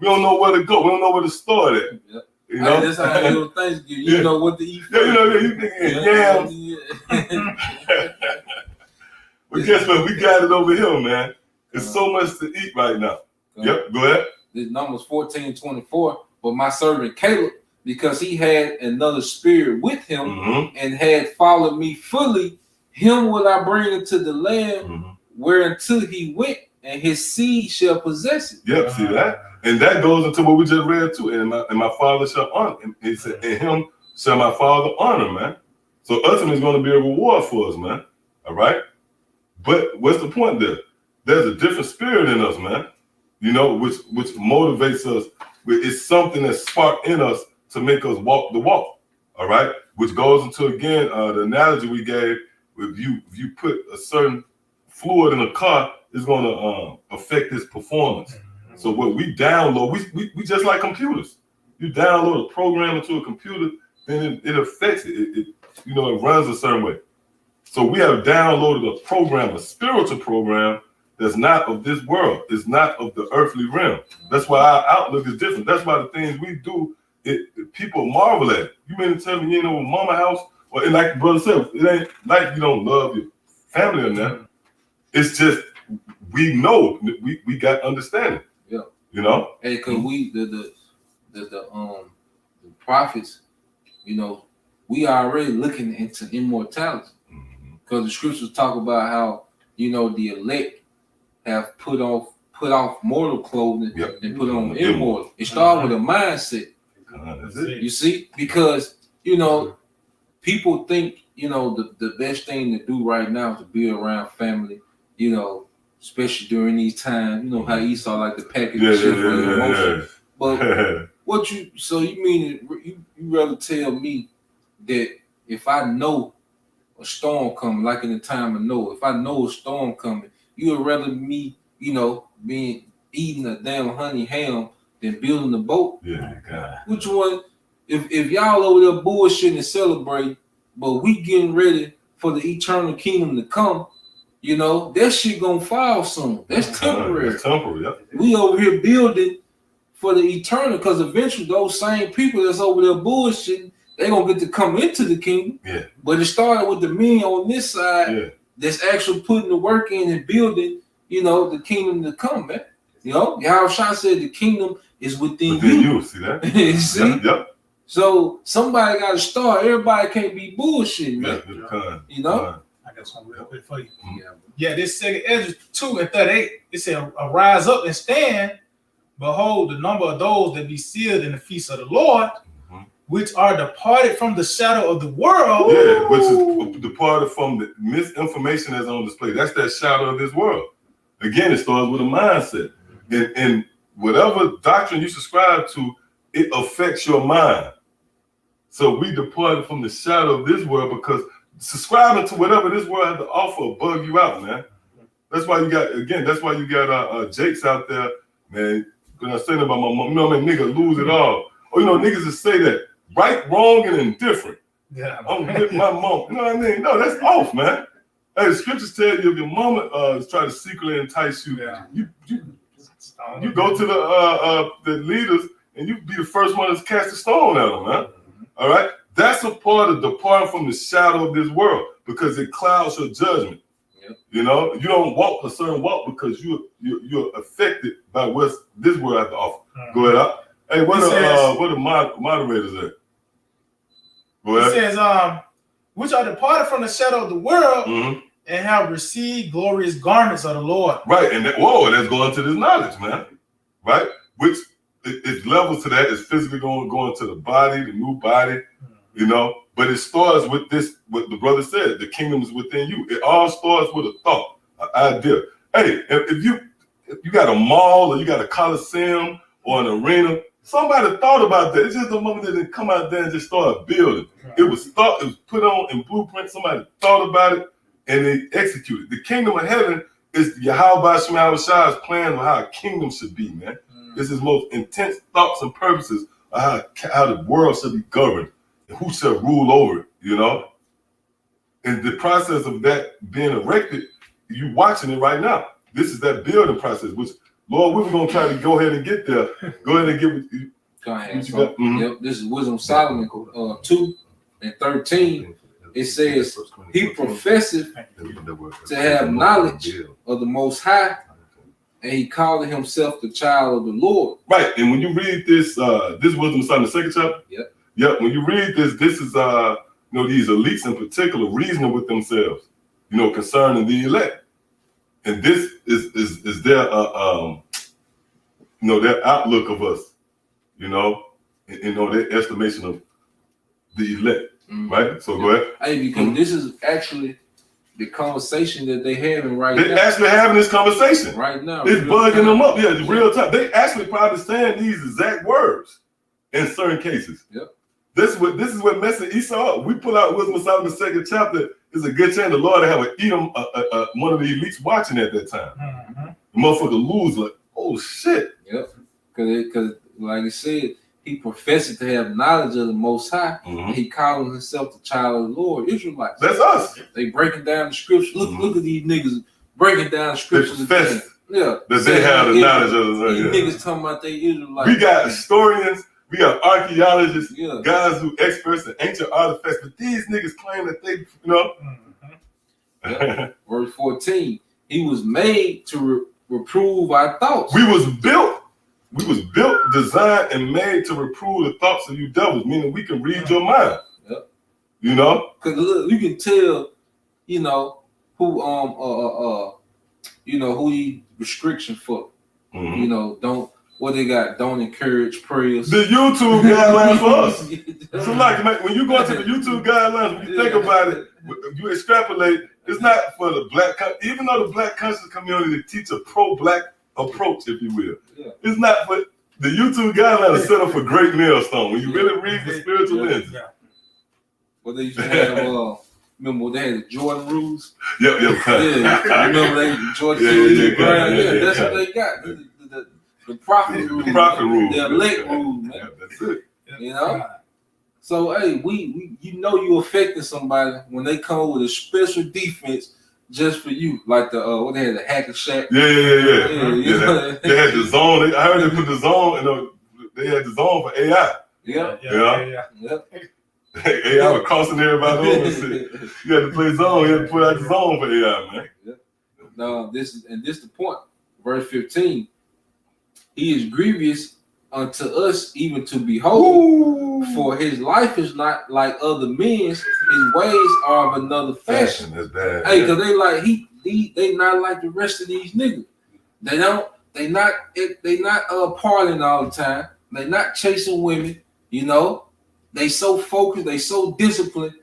We don't know where to go. We don't know where to start at. You know, that's how I do Thanksgiving. You Yeah. know what to eat. yeah, you know, you thinking yams. Yeah. But guess what? We got it over here, man. There's so much to eat right now. Yep, go ahead. This Numbers 14:24. But my servant Caleb, because he had another spirit with him Mm-hmm. and had followed me fully, him will I bring into the land Mm-hmm. whereunto he went, and his seed shall possess it. Yep, see that? And that goes into what we just read too. And my father shall honor. And it said, in him shall my father honor, man. So ultimately it's going to be a reward for us, man. All right? But what's the point there? There's a different spirit in us, man. You know, which motivates us. It's something that's sparked in us to make us walk the walk. All right? Which goes into, again, the analogy we gave. If you put a certain fluid in a car, it's going to affect its performance. So what we download, we just like computers. You download a program into a computer, then it affects it. It runs a certain way. So we have downloaded a program, a spiritual program that's not of this world. It's not of the earthly realm. That's why our outlook is different. That's why the things we do, people marvel at it. You mean to tell me you ain't over mama house? Or like the brother said, it ain't like you don't love your family or nothing. It's just we know we got understanding. Yeah. You know? Hey, cause we the prophets, you know, we are already looking into immortality. Because the scriptures talk about how, you know, the elect have put off mortal clothing and put on immortal. It started with a mindset. That's it. You see? Because, you know, people think, you know, the best thing to do right now is to be around family, you know, especially during these times. You know how Esau like to package shit for his emotion. But what you mean you rather tell me that if I know a storm coming, like in the time of Noah, if I know a storm coming, you would rather me, you know, eating a damn honey ham than building a boat? Yeah, God. Which one? If y'all over there bullshitting and celebrating, but we getting ready for the eternal kingdom to come, you know, that shit gonna fall soon. That's temporary. That's temporary, yeah. We over here building for the eternal, because eventually those same people that's over there bullshitting, they gonna get to come into the kingdom. Yeah. But it started with the men on this side that's actually putting the work in and building, you know, the kingdom to come, man. You know, Yahushua said the kingdom is within you. See that? See? Yep. So somebody got to start. Everybody can't be bullshitting, man. You know? I got something real quick for you. Yeah. Yeah, this second Ezra 2:38, it said, arise up and stand. Behold, the number of those that be sealed in the feast of the Lord, which are departed from the shadow of the world. Yeah, which is departed from the misinformation that's on display. That's that shadow of this world. Again, it starts with a mindset. And whatever doctrine you subscribe to, it affects your mind. So we departed from the shadow of this world because subscribing to whatever this world has to offer will bug you out, man. That's why you got Jakes out there, man. When I say that about my mom, you know what I mean? Nigga lose it all. Or, you know, niggas just say that. Right, wrong, and indifferent. Yeah. I'm with my mom. You know what I mean? No, that's off, man. Hey, the scriptures tell you if your mama is trying to secretly entice you, you go to the leaders and you be the first one to cast a stone at them, man. All right? That's a part of departing from the shadow of this world because it clouds your judgment. Yep. You know, you don't walk a certain walk because you're affected by what this world has to offer. Go ahead, out. Hey, what are moderators at? Go ahead. It says, which are departed from the shadow of the world and have received glorious garments of the Lord. Right, and that's going to this knowledge, man. Right? Which it levels to that. It's physically going to the body, the new body, you know. But it starts with this, what the brother said, the kingdom is within you. It all starts with a thought, an idea. Hey, if you got a mall or you got a coliseum or an arena, somebody thought about that. It's just a moment that didn't come out there and just start building. It was put on in blueprint. Somebody thought about it and they executed. The kingdom of heaven is Yahweh Shemaiah's plan of how a kingdom should be, man. It's his most intense thoughts and purposes of how the world should be governed and who shall rule over it, you know? And the process of that being erected, you watching it right now. This is that building process, which, Lord, we were going to try to go ahead and get there. Go ahead and Go ahead. What you So, got? Mhm. yep, this is Wisdom of Solomon 2:13. It says, he professeth to have knowledge of the Most High, and he called himself the child of the Lord. Right, and when you read this, this Wisdom of Solomon, the second chapter. Yep. Yep. When you read this, this is these elites in particular reasoning with themselves, concerning the elect, and this is their their outlook of us, their estimation of the elect. Mhm. Right. So go ahead. Hey, because this is actually the conversation that they having right They're now. actually having this conversation. Right now, It's real bugging time. them up. Yeah, it's real time. They actually probably saying these exact words in certain cases. Yep. This is what messing Esau up. We pull out Wisdom of Solomon, the second chapter. There's a good chance the Lord will have an Edom, one of the elites watching at that time. Mhm. The motherfucker lose like, oh shit. Yep. Because like I said, he professed to have knowledge of the Most High. Mhm. He called himself the child of the Lord. Israelites. That's us. They breaking down the scriptures. Look at these niggas breaking down the They scriptures. profess again. Yeah. that they Saying have the they knowledge Israel. of These the niggas talking about they Israelites. We got historians, we got archaeologists, Yeah. guys who experts in ancient artifacts, but these niggas claim that they, Mhm. Verse 14. He was made to reprove our thoughts. We was built, designed, and made to reprove the thoughts of you devils, meaning we can read your mind. Yep. Because look, you can tell, who who he restriction for. Mhm. What they got, don't encourage prayers. The YouTube guidelines for us. So like when you go into the YouTube guidelines, when you think about it, you extrapolate, it's not for the even though the black conscious community teach a pro-black approach, if you will. Yeah. It's not for the YouTube guidelines are set up for great millstone. When you really read the spiritual Yeah. lens. Yeah. What they used to have, remember when they had the Jordan rules? Yep. Yeah, remember they Jordan Yeah, that's yeah. what they got. The prophet rule, The prophet rule. the elect rule, man. Yeah, that's it. You know? So hey, we you affecting somebody when they come with a special defense just for you, like the what they had, the Hacker Shack. Yeah. you know? They had the zone. I heard they put the zone. They had the zone for AI. Yeah. Yeah. AI was crossing everybody over and shit. You had to play zone. You had to put out the zone for AI, man. No, this is the point. Verse 15. He is grievous unto us even to behold, for his life is not like other men's, his ways are of another fashion. That's bad. Hey, because they not like the rest of these niggas. They not partying all the time. They not chasing women, They so focused, they so disciplined.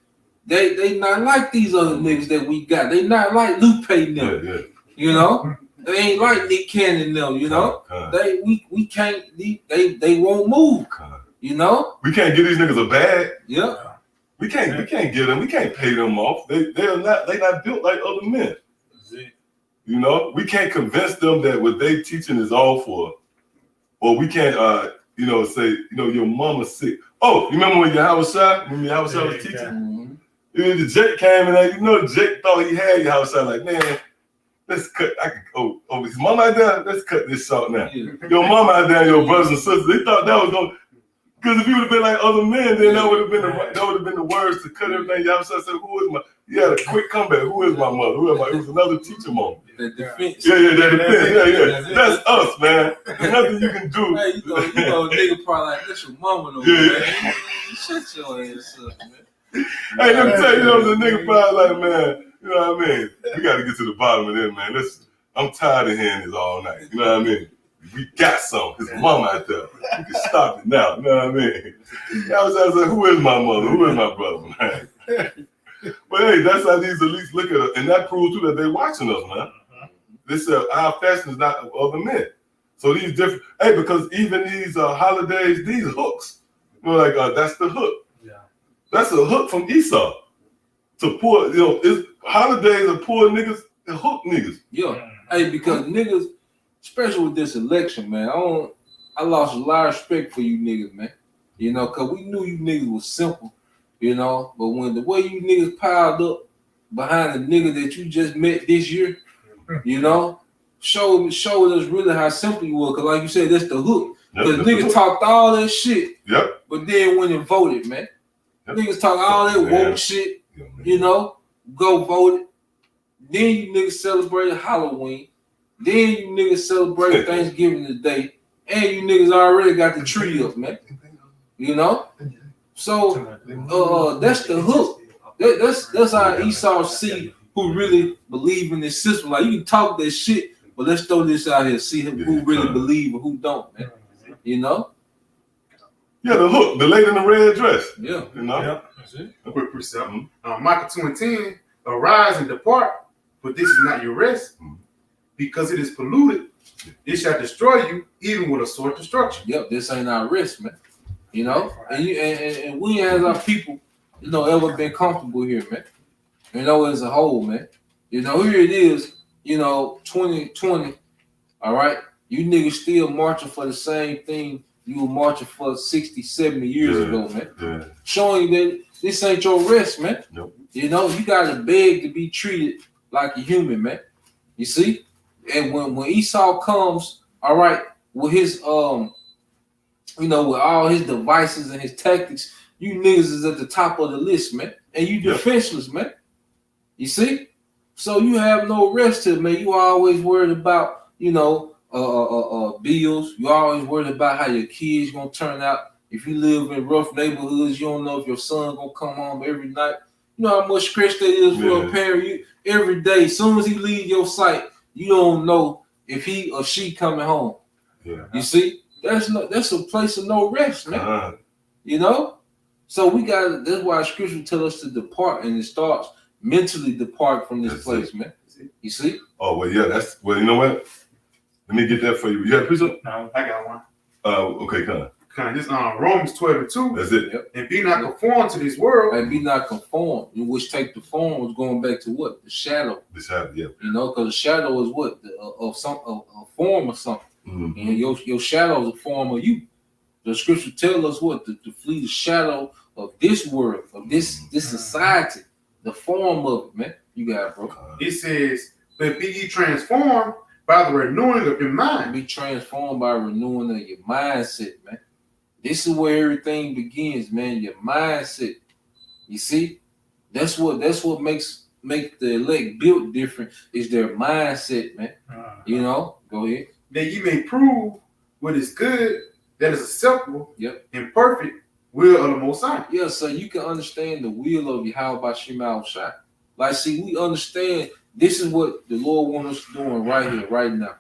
They not like these other niggas that we got. They not like Lupe them. Yeah. They ain't like Nick Cannon them, Con. we can't they won't move, We can't give these niggas a bag. Yeah. We can't give them. We can't pay them off. They not built like other men. We can't convince them that what they teaching is all for. Or we can't say, your mama's sick. Oh, you remember when Yahweh Shai? When Yahweh Shai was teaching? Mhm. The Jake came in there, Jake thought he had Yahweh Shai, like, man, let's cut. His mama out there, let's cut this short now. Yeah. Your mama out there, your brothers and sisters, they thought that was going. Because if you would have been like other men, then that would have been the words to cut everything. Y'all said, "Who is my?" You had a quick comeback. Who is my mother? Who am I? It was another teacher moment. The defense. Yeah, that defense. Yeah. That's us, man. There's nothing you can do. Hey, nigga probably like, that's your mama though, Yeah. man. Shut your ass up, man. Hey, let me tell you, the nigga probably like, man. You know what I mean? We got to get to the bottom of this, man. I'm tired of hearing this all night. You know what I mean? We got some. His mama out there. We can stop it now. You know what I mean? I was like, who is my mother? Who is my brother, man? But hey, that's how these elites look at us. And that proves too that they're watching us, man. They said our fashion is not of other men. So these different, because even these holidays, these hooks, that's the hook. Yeah. That's a hook from Esau. To poor, holidays are poor niggas and hook niggas. Yeah. Hey, because niggas, especially with this election, man, I lost a lot of respect for you niggas, man. Because we knew you niggas was simple, but when the way you niggas piled up behind the nigga that you just met this year, showed us really how simple you were. Because like you said, that's the hook. Because Yep. niggas talked all that shit, Yep. but then went and voted, man. Yep. Niggas talk all that Man. woke shit, Yeah, man. you know, go vote it. Then you niggas celebrated Halloween. Then you niggas celebrate Thanksgiving today. And you niggas already got the tree up, man. You know? So that's the hook. That's how Esau see who really believe in this system. Like, you can talk that shit, but let's throw this out here, see who really believe and who don't, man. You know? Yeah, the hook, the lady in the red dress. Yeah. You know? Yep, that's it. Quick precept. Micah 2:10, arise and depart, for this is not your rest, because it is polluted. It shall destroy you, even with a sword destruction. Yep, this ain't our risk, man. You know? And we as our people, you know, ever been comfortable here, man. You know, as a whole, man. You know, here it is, you know, 2020, all right? You niggas still marching for the same thing you were marching for 60, 70 years ago, man. Yeah. Showing you that this ain't your rest, man. Nope. You know, you gotta beg to be treated like a human, man. You see? And when Esau comes, all right, with his you know, with all his devices and his tactics, you niggas is at the top of the list, man. And you defenseless, man. You see? So you have no rest here, man. You always worried about, you know, bills. You always worried about how your kids gonna turn out. If you live in rough neighborhoods, you don't know if your son gonna come home every night. You know how much stress that is for a parent. You every day, as soon as he leave your sight, you don't know if he or she coming home. Yeah. You see, that's a place of no rest, man. You know, so we got. That's why Scripture tell us to depart, and it starts mentally depart from this place, man. You see? Oh well, yeah. You know what? Let me get that for you. You got a precept? No, I got one. Okay, come on. This Romans 12:2. That's it. Yep. And be not conformed to this world. And be not conformed, in which take the form was going back to what? The shadow. The shadow, yeah. You know, because the shadow is what? Of a form of something. Mm-hmm. And your shadow is a form of you. The scripture tells us what? To flee the shadow of this world, of this society, the form of it, man. You got it, bro. It says, but be ye transformed by the renewing of your mind. Be transformed by renewing of your mindset, man. This is where everything begins, man. Your mindset. You see, that's what makes the elect built different is their mindset, man. You know, go ahead. That ye may prove what is good, that is acceptable, and perfect will of the Most High. Yeah, so you can understand the will of Yahweh Shema Shai. Like, see, we understand this is what the Lord wants us doing right here, right now.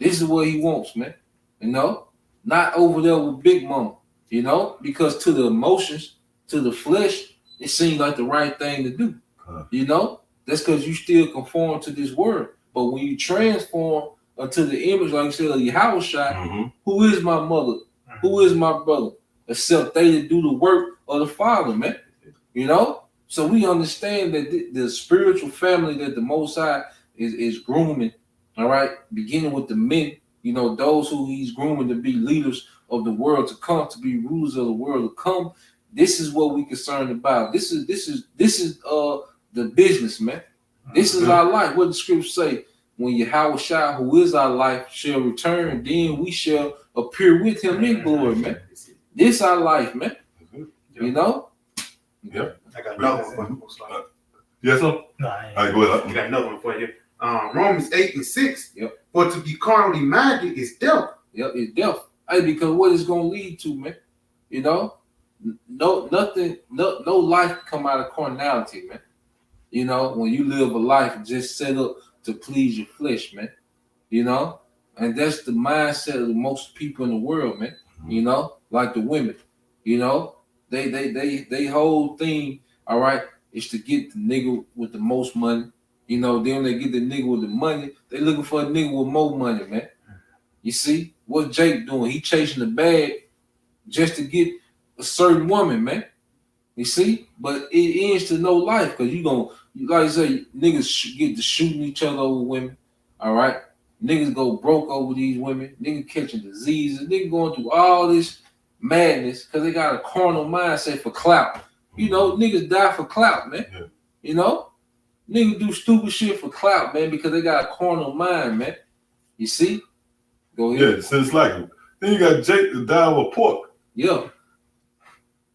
This is what He wants, man. You know, not over there with Big Mama. You know, because to the emotions, to the flesh, it seems like the right thing to do. You know, that's because you still conform to this word. But when you transform unto the image, like you said, of Yahweh Shai, who is my mother? Who is my brother? Except they that do the work of the Father, man. You know? So we understand that the spiritual family that the Most High is grooming, all right, beginning with the men, you know, those who He's grooming to be leaders of the world to come, to be rulers of the world to come. This is what we concerned about. This is the business, man. This is our life. What the scriptures say, when Yahweh Shai, who is our life, shall return, then we shall appear with Him in glory, man. This our life, man. You know? Yeah. I got another one for you. Most likely. Yes, sir? No, All right, go ahead. I got another one for you. Romans 8:6. Yep. For to be carnally minded is death. Yep, it's death. Hey, because what it's gonna lead to, man. You know, no life come out of carnality, man. You know, when you live a life just set up to please your flesh, man. You know, and that's the mindset of most people in the world, man. You know, like the women. You know, they whole thing, all right, is to get the nigga with the most money. You know, then they get the nigga with the money. They looking for a nigga with more money, man. You see, what Jake doing? He chasing the bag just to get a certain woman, man. You see, but it ends to no life because you gonna, like I say, niggas get to shooting each other over women. All right, niggas go broke over these women. Niggas catching diseases. Niggas going through all this madness because they got a carnal mindset for clout. You know, niggas die for clout, man. Yeah. You know, niggas do stupid shit for clout, man, because they got a carnal mind, man. You see? Go ahead. Yeah, so it's like Then you got Jake that died with pork. Yeah.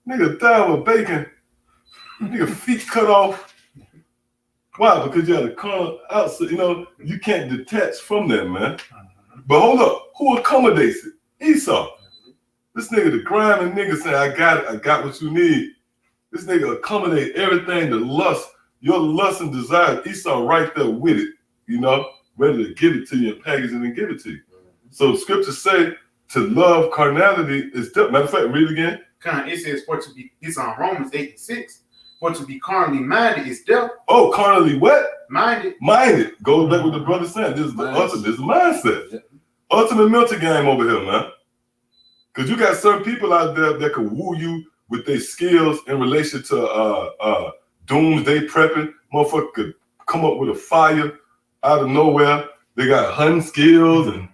Nigga died with bacon. Nigga feet cut off. Why? Because you had a carnal outside. You know, you can't detach from that, man. But hold up, who accommodates it? Esau. This nigga, the grinding nigga saying, I got what you need. This nigga accommodate everything, the lust, your lust and desire. Esau right there with it, you know, ready to give it to you and package it and give it to you. So scriptures say to love carnality is death. Matter of fact, read it again. It says, for to be, it's on Romans 8:6. For to be carnally minded is death. Oh, carnally what? Minded. Minded. Goes back with the brother saying. This is the ultimate, this is mindset. Yeah. Ultimate mental game over here, man. Because you got certain people out there that can woo you with their skills in relation to doomsday prepping. Motherfucker could come up with a fire out of nowhere. They got hunting skills and,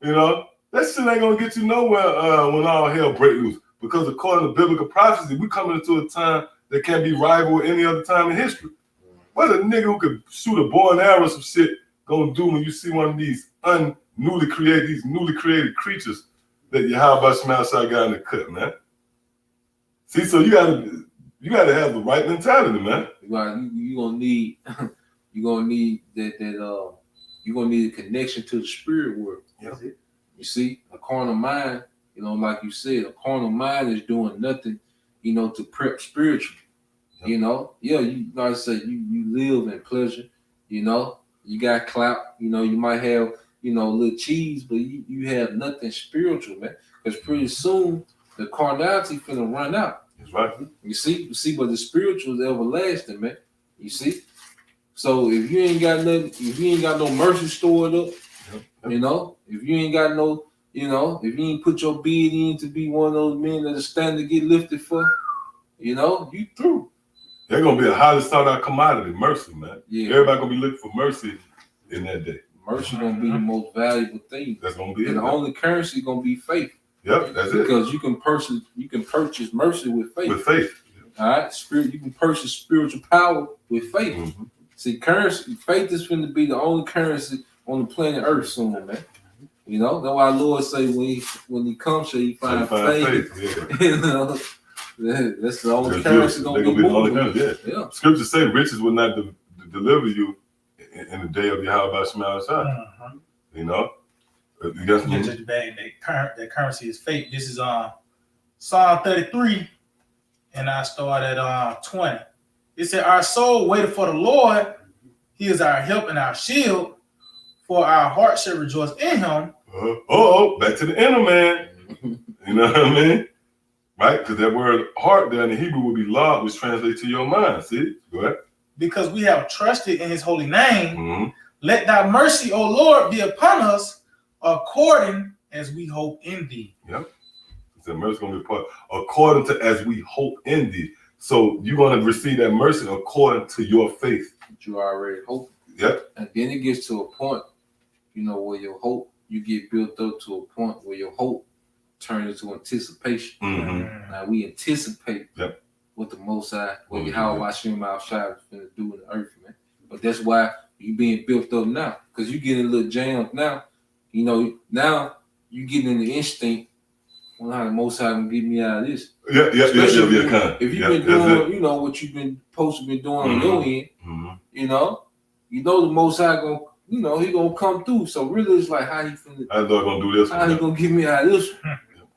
you know, that shit ain't gonna get you nowhere when all hell break loose. Because according to biblical prophecy, we coming into a time that can't be rivaled with any other time in history. What a nigga who could shoot a bow and arrow some shit gonna do when you see one of these newly created creatures that Yahweh Shemashai got in the cut, man. See, so you gotta have the right mentality, man. You gonna need you gonna need that you're gonna need a connection to the spirit world. Yeah. You see, a carnal mind, you know, like you said, a carnal mind is doing nothing, you know, to prep spiritual. Yeah. You know, you like I said, you live in pleasure, you know, you got clout, you know, you might have, you know, a little cheese, but you have nothing spiritual, man. Because pretty soon the carnality finna run out. That's right. You see, but the spiritual is everlasting, man. You see? So if you ain't got nothing, if you ain't got no mercy stored up, you know, if you ain't got no, you know, if you ain't put your bid in to be one of those men that are standing to get lifted for, you know, you through. They're gonna be a highly sought out commodity, mercy, man. Yeah. Everybody gonna be looking for mercy in that day. Mercy gonna be the most valuable thing. That's gonna be it. And the only currency gonna be faith. Yep, that's it. Because you can purchase mercy with faith. With faith. All right, you can purchase spiritual power with faith. Mm-hmm. See, faith is going to be the only currency on the planet Earth soon, man. You know, that's why Lord say when he comes, shall he find faith. Yeah. You know, that's the only currency going to be moving. Yeah. Scriptures say riches will not deliver you in the day of Yahweh Shemashai. You know, you got some. That currency is faith. This is Psalm 33, and I start at 20. It said, "Our soul waited for the Lord; He is our help and our shield. For our heart shall rejoice in Him." Back to the inner man. You know what I mean? Right? Because that word heart there in the Hebrew would be log, which translates to your mind. See? Go ahead. Because we have trusted in His holy name, let thy mercy, O Lord, be upon us according as we hope in thee. Yep. The mercy is going to be part according to as we hope in thee. So you're going to receive that mercy according to your faith. That you already hope. Yep. And then it gets to a point, you know, where your hope, you get built up to a point where your hope turns into anticipation. Now we anticipate what the Most High, what Yahweh Shemashai is going to do in the earth, man. But that's why you being built up now, because you getting a little jammed now. You know, now you getting in the instinct. Well, how the Most High can get me out of this? If you've been doing, you know, what you've been supposed to be doing on your end, you know the Most High gonna, you know, he gonna come through. So really, it's like how he finna, gonna do this. How he gonna get me out of this?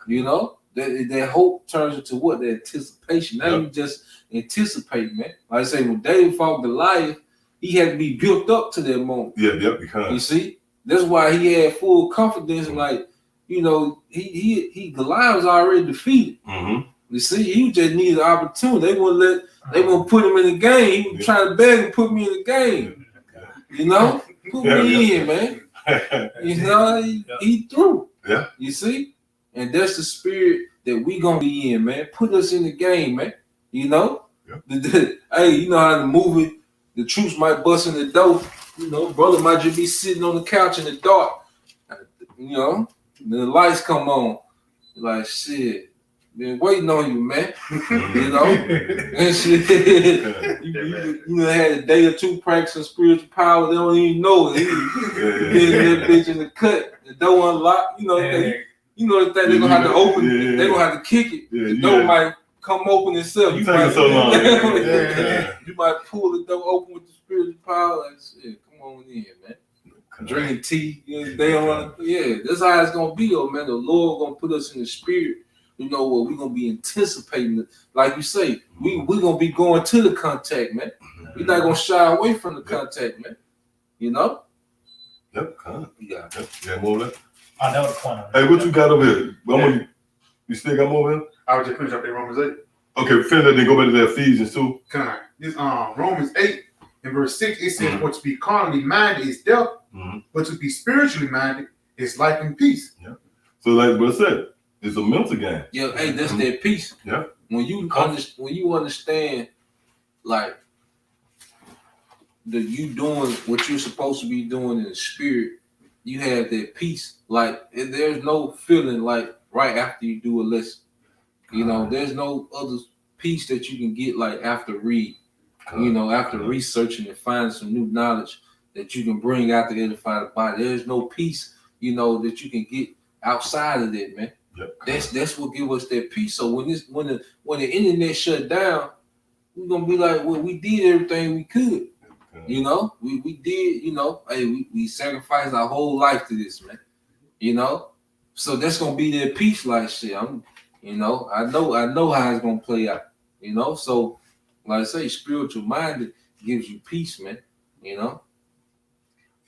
You know, that hope turns into what? The anticipation. Now you just anticipate, man. Like I say, when David fought Goliath, he had to be built up to that moment. Because you see, that's why he had full confidence. Like, you know, he Goliath was already defeated. You see, he just needed an opportunity. They won't put him in the game. He was trying to beg and put me in the game. You know, put me in, man. You know, he threw. You see, and that's the spirit that we gonna be in, man. Put us in the game, man. You know, hey, you know how the movie, the troops might bust in the door. You know, brother might just be sitting on the couch in the dark. You know, and the lights come on. Like, shit. Been waiting on you, man. You know, and shit. you had a day or two practicing spiritual power. They don't even know it. Getting that bitch in the cut, the door unlocked. You know, you know the thing they're gonna have to open. Yeah. They're gonna have to kick it. Yeah, The you door got- might come open itself. It's taking so long. Yeah. You might pull the door open with the spiritual power. Like shit, come on in, man. Drinking tea, you know, they don't want to. Yeah, that's how it's gonna be, man. The Lord gonna put us in the spirit. You know what? We're gonna be anticipating it. Like you say, we're gonna be going to the contact, man. We're not gonna shy away from the contact, man. You know? Yep, huh. Yeah. Yep. Yeah, more of that. Oh, that was the point. Hey, what you got over here? You still got more of it? I was just finish up there Romans 8. Okay, finish that, then go back to the Ephesians too. This Romans 8 and verse 6, it says, "For to be carnally minded is death, but to be spiritually minded is life and peace." So like what I said, it's a mental game. Yeah, hey, that's that peace. Yeah. When you understand, like you doing what you're supposed to be doing in the spirit, you have that peace. Like there's no feeling like right after you do a lesson. You know, there's no other peace that you can get like after read. You know, after researching and finding some new knowledge that you can bring out to edify the body. There's no peace, you know, that you can get outside of that, man. Yep. That's what give us that peace. So when the internet shut down, we're gonna be like, well, we did everything we could. You know, we did, you know, hey, we sacrificed our whole life to this, man. You know, so that's gonna be their peace, like shit. You know, I know how it's gonna play out. You know, so like I say, spiritual minded gives you peace, man. You know.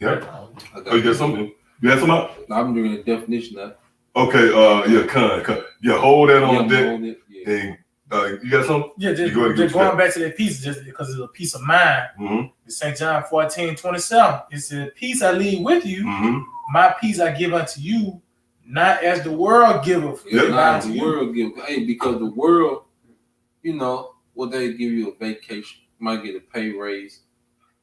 Yeah. Oh, you got something? You got something? I'm doing a definition of. Okay. Yeah. Con. Yeah. Hold that on deck. Hold it, yeah. And you got something? Yeah, just You go ahead and going get back to that peace, just because it's a peace of mind. Mm-hmm. In St. John 14:27, it said, "Peace I leave with you, Mm-hmm. my peace I give unto you, not as the world giveth, Yeah, give nah, unto the you." world give, hey, because the world, you know, what they give you a vacation, you might get a pay raise.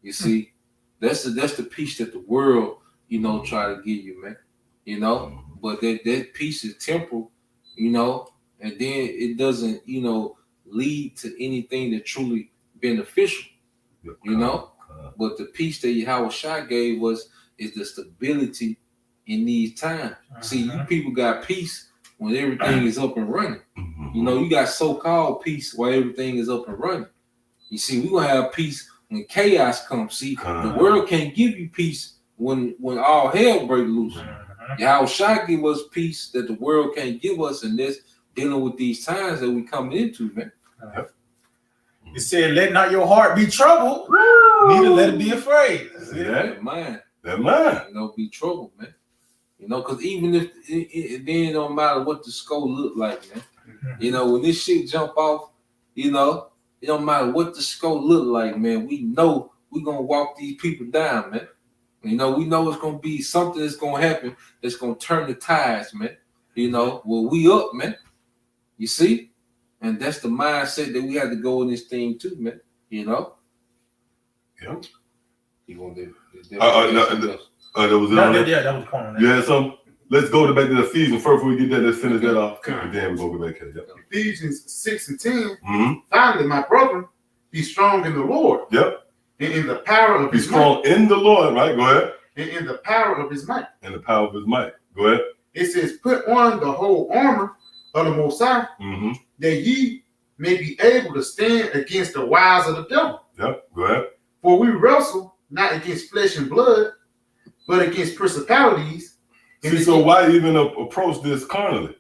You see, that's the peace that the world, you know, try to give you, man. You know, but that peace is temporal, you know, and then it doesn't, you know, lead to anything that truly beneficial, you know. But the peace that Yahweh Shai gave us is the stability in these times. See, you people got peace when everything is up and running. You know, you got so-called peace while everything is up and running. You see, we're gonna have peace when chaos comes. See, the world can't give you peace when all hell breaks loose. Yahweh Shai give us peace that the world can't give us, and that's dealing with these times that we coming into, man. It said, "Let not your heart be troubled, neither let it be afraid." See that? Mind. That mind. You know, be trouble, man. You know, because even if it then don't matter what the skull look like, man. You know, when this shit jump off, you know, it don't matter what the skull look like, man. We know we're gonna walk these people down, man. You know, we know it's gonna be something that's gonna happen that's gonna turn the tides, man. You know, well, we up, man. You see? And that's the mindset that we have to go in this thing too, man. You know? Yeah. You want to That was it. No, on that? yeah, that was the point on that. You had some? Let's go back to the Ephesians first before we get that. Let's finish that off. Okay. And then we'll go back here. Yep. Ephesians 6 and 10. Mm-hmm. Finally, my brethren, be strong in the Lord. Yep. And in the power of Be his strong in the Lord, right? Go ahead. might. And in the power of his might. And the power of his might. Go ahead. It says, put on the whole armor of the Most High, Mm-hmm. that ye may be able to stand against the wiles of the devil. Yep. Go ahead. For we wrestle not against flesh and blood, but against principalities. See, so why even approach this carnally?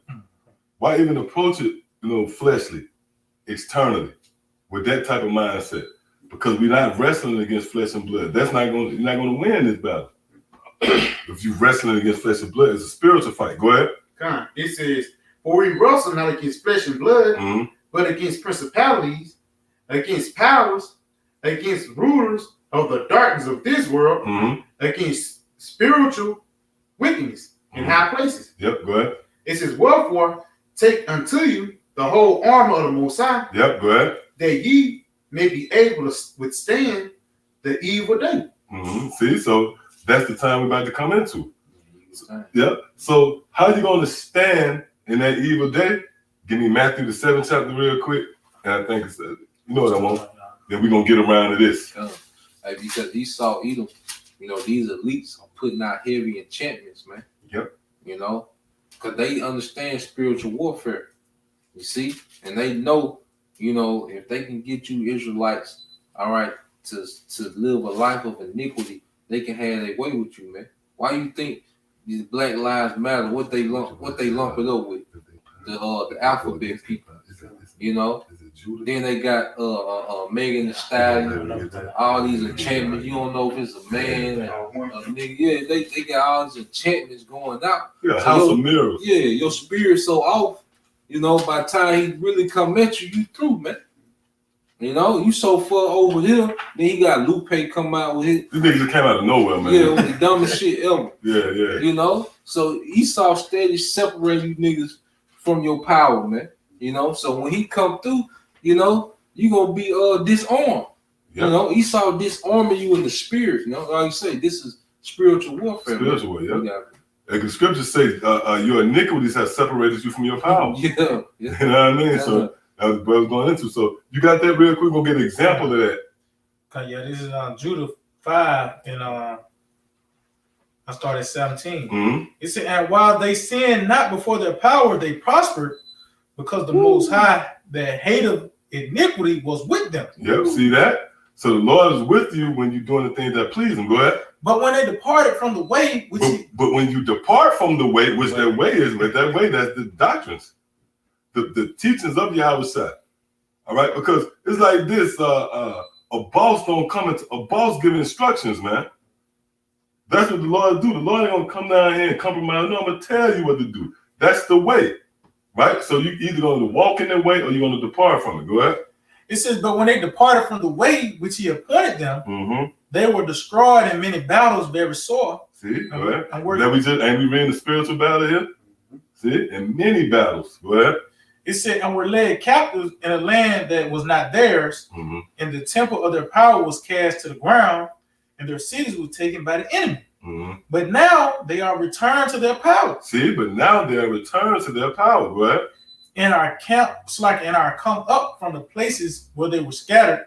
Why even approach it, fleshly, externally, with that type of mindset? Because we're not wrestling against flesh and blood. You're not going to win this battle. If you're wrestling against flesh and blood, it's a spiritual fight. Go ahead. It says, for we wrestle not against flesh and blood, Mm-hmm. but against principalities, against powers, against rulers of the darkness of this world, Mm-hmm. against spiritual wickedness in high places. Yep. Go ahead. It says, wherefore, take unto you the whole armor of the Most High, Yep. Go ahead. that ye may be able to withstand the evil day. Mm-hmm. See, so that's the time we're about to come into. Yep. So how you going to stand in that evil day? Give me Matthew the 7th chapter real quick, and I think it's you know what I want. Then we're gonna get around to this. Like, because these Saul Edom, these elites are putting out heavy enchantments, man. Yep. You know, because they understand spiritual warfare. You see, and they know, you know, if they can get you Israelites, all right, to live a life of iniquity, they can have their way with you, man. Why you think these Black Lives Matter? What they lump it up with? The alphabet people, you know. Then they got Megan Thee Stallion, all these enchantments. You don't know if it's a man, a nigga. Yeah, they got all these enchantments going out. Yeah, So House of Mirrors. Yeah, your spirit's so off. You know, by the time he really come at you, you through, man. You know, you so far over here. Then he got Lupe come out with his. These niggas just came out of nowhere, man. Yeah, with the dumbest shit ever. Yeah. You know, so Esau steady separating you niggas from your power, man. You know, so when he come through, you know, you gonna be disarmed. Yeah. You know, Esau disarming you in the spirit. You know, like you say, this is spiritual warfare. Spiritual war, yeah. You got Like the scriptures say, your iniquities have separated you from your power. Yeah. You know what I mean? So that's what I was going into. So you got that real quick. We're gonna get an example of that. Okay, yeah, this is Judah 5, and I started 17. Mm-hmm. It said, and while they sinned not before their power, they prospered, because the Most High, that hated iniquity, was with them. Yep, see that? So the Lord is with you when you're doing the things that please him. Go ahead. But when they departed from the way, which But when you depart from the way, which that way is, but that way, that's the doctrines, the teachings of Yahweh Shai. All right, because it's like this: a boss don't come into a boss giving instructions, man. That's what the Lord do. The Lord ain't gonna come down here and compromise. No, I'm gonna tell you what to do. That's the way, right? So you either gonna walk in that way or you're gonna depart from it. Go ahead. it says, but when they departed from the way which he appointed them, Mm-hmm. they were destroyed in many battles very sore. See, go ahead. And we're- That we just ain't we reading the spiritual battle here? See, in many battles. Go ahead. It said, and were led captives in a land that was not theirs, Mm-hmm. and the temple of their power was cast to the ground, and their cities were taken by the enemy. Mm-hmm. But now they are returned to their power. See, but now they are returned to their power. Go ahead. And are camped, like and are come up from the places where they were scattered,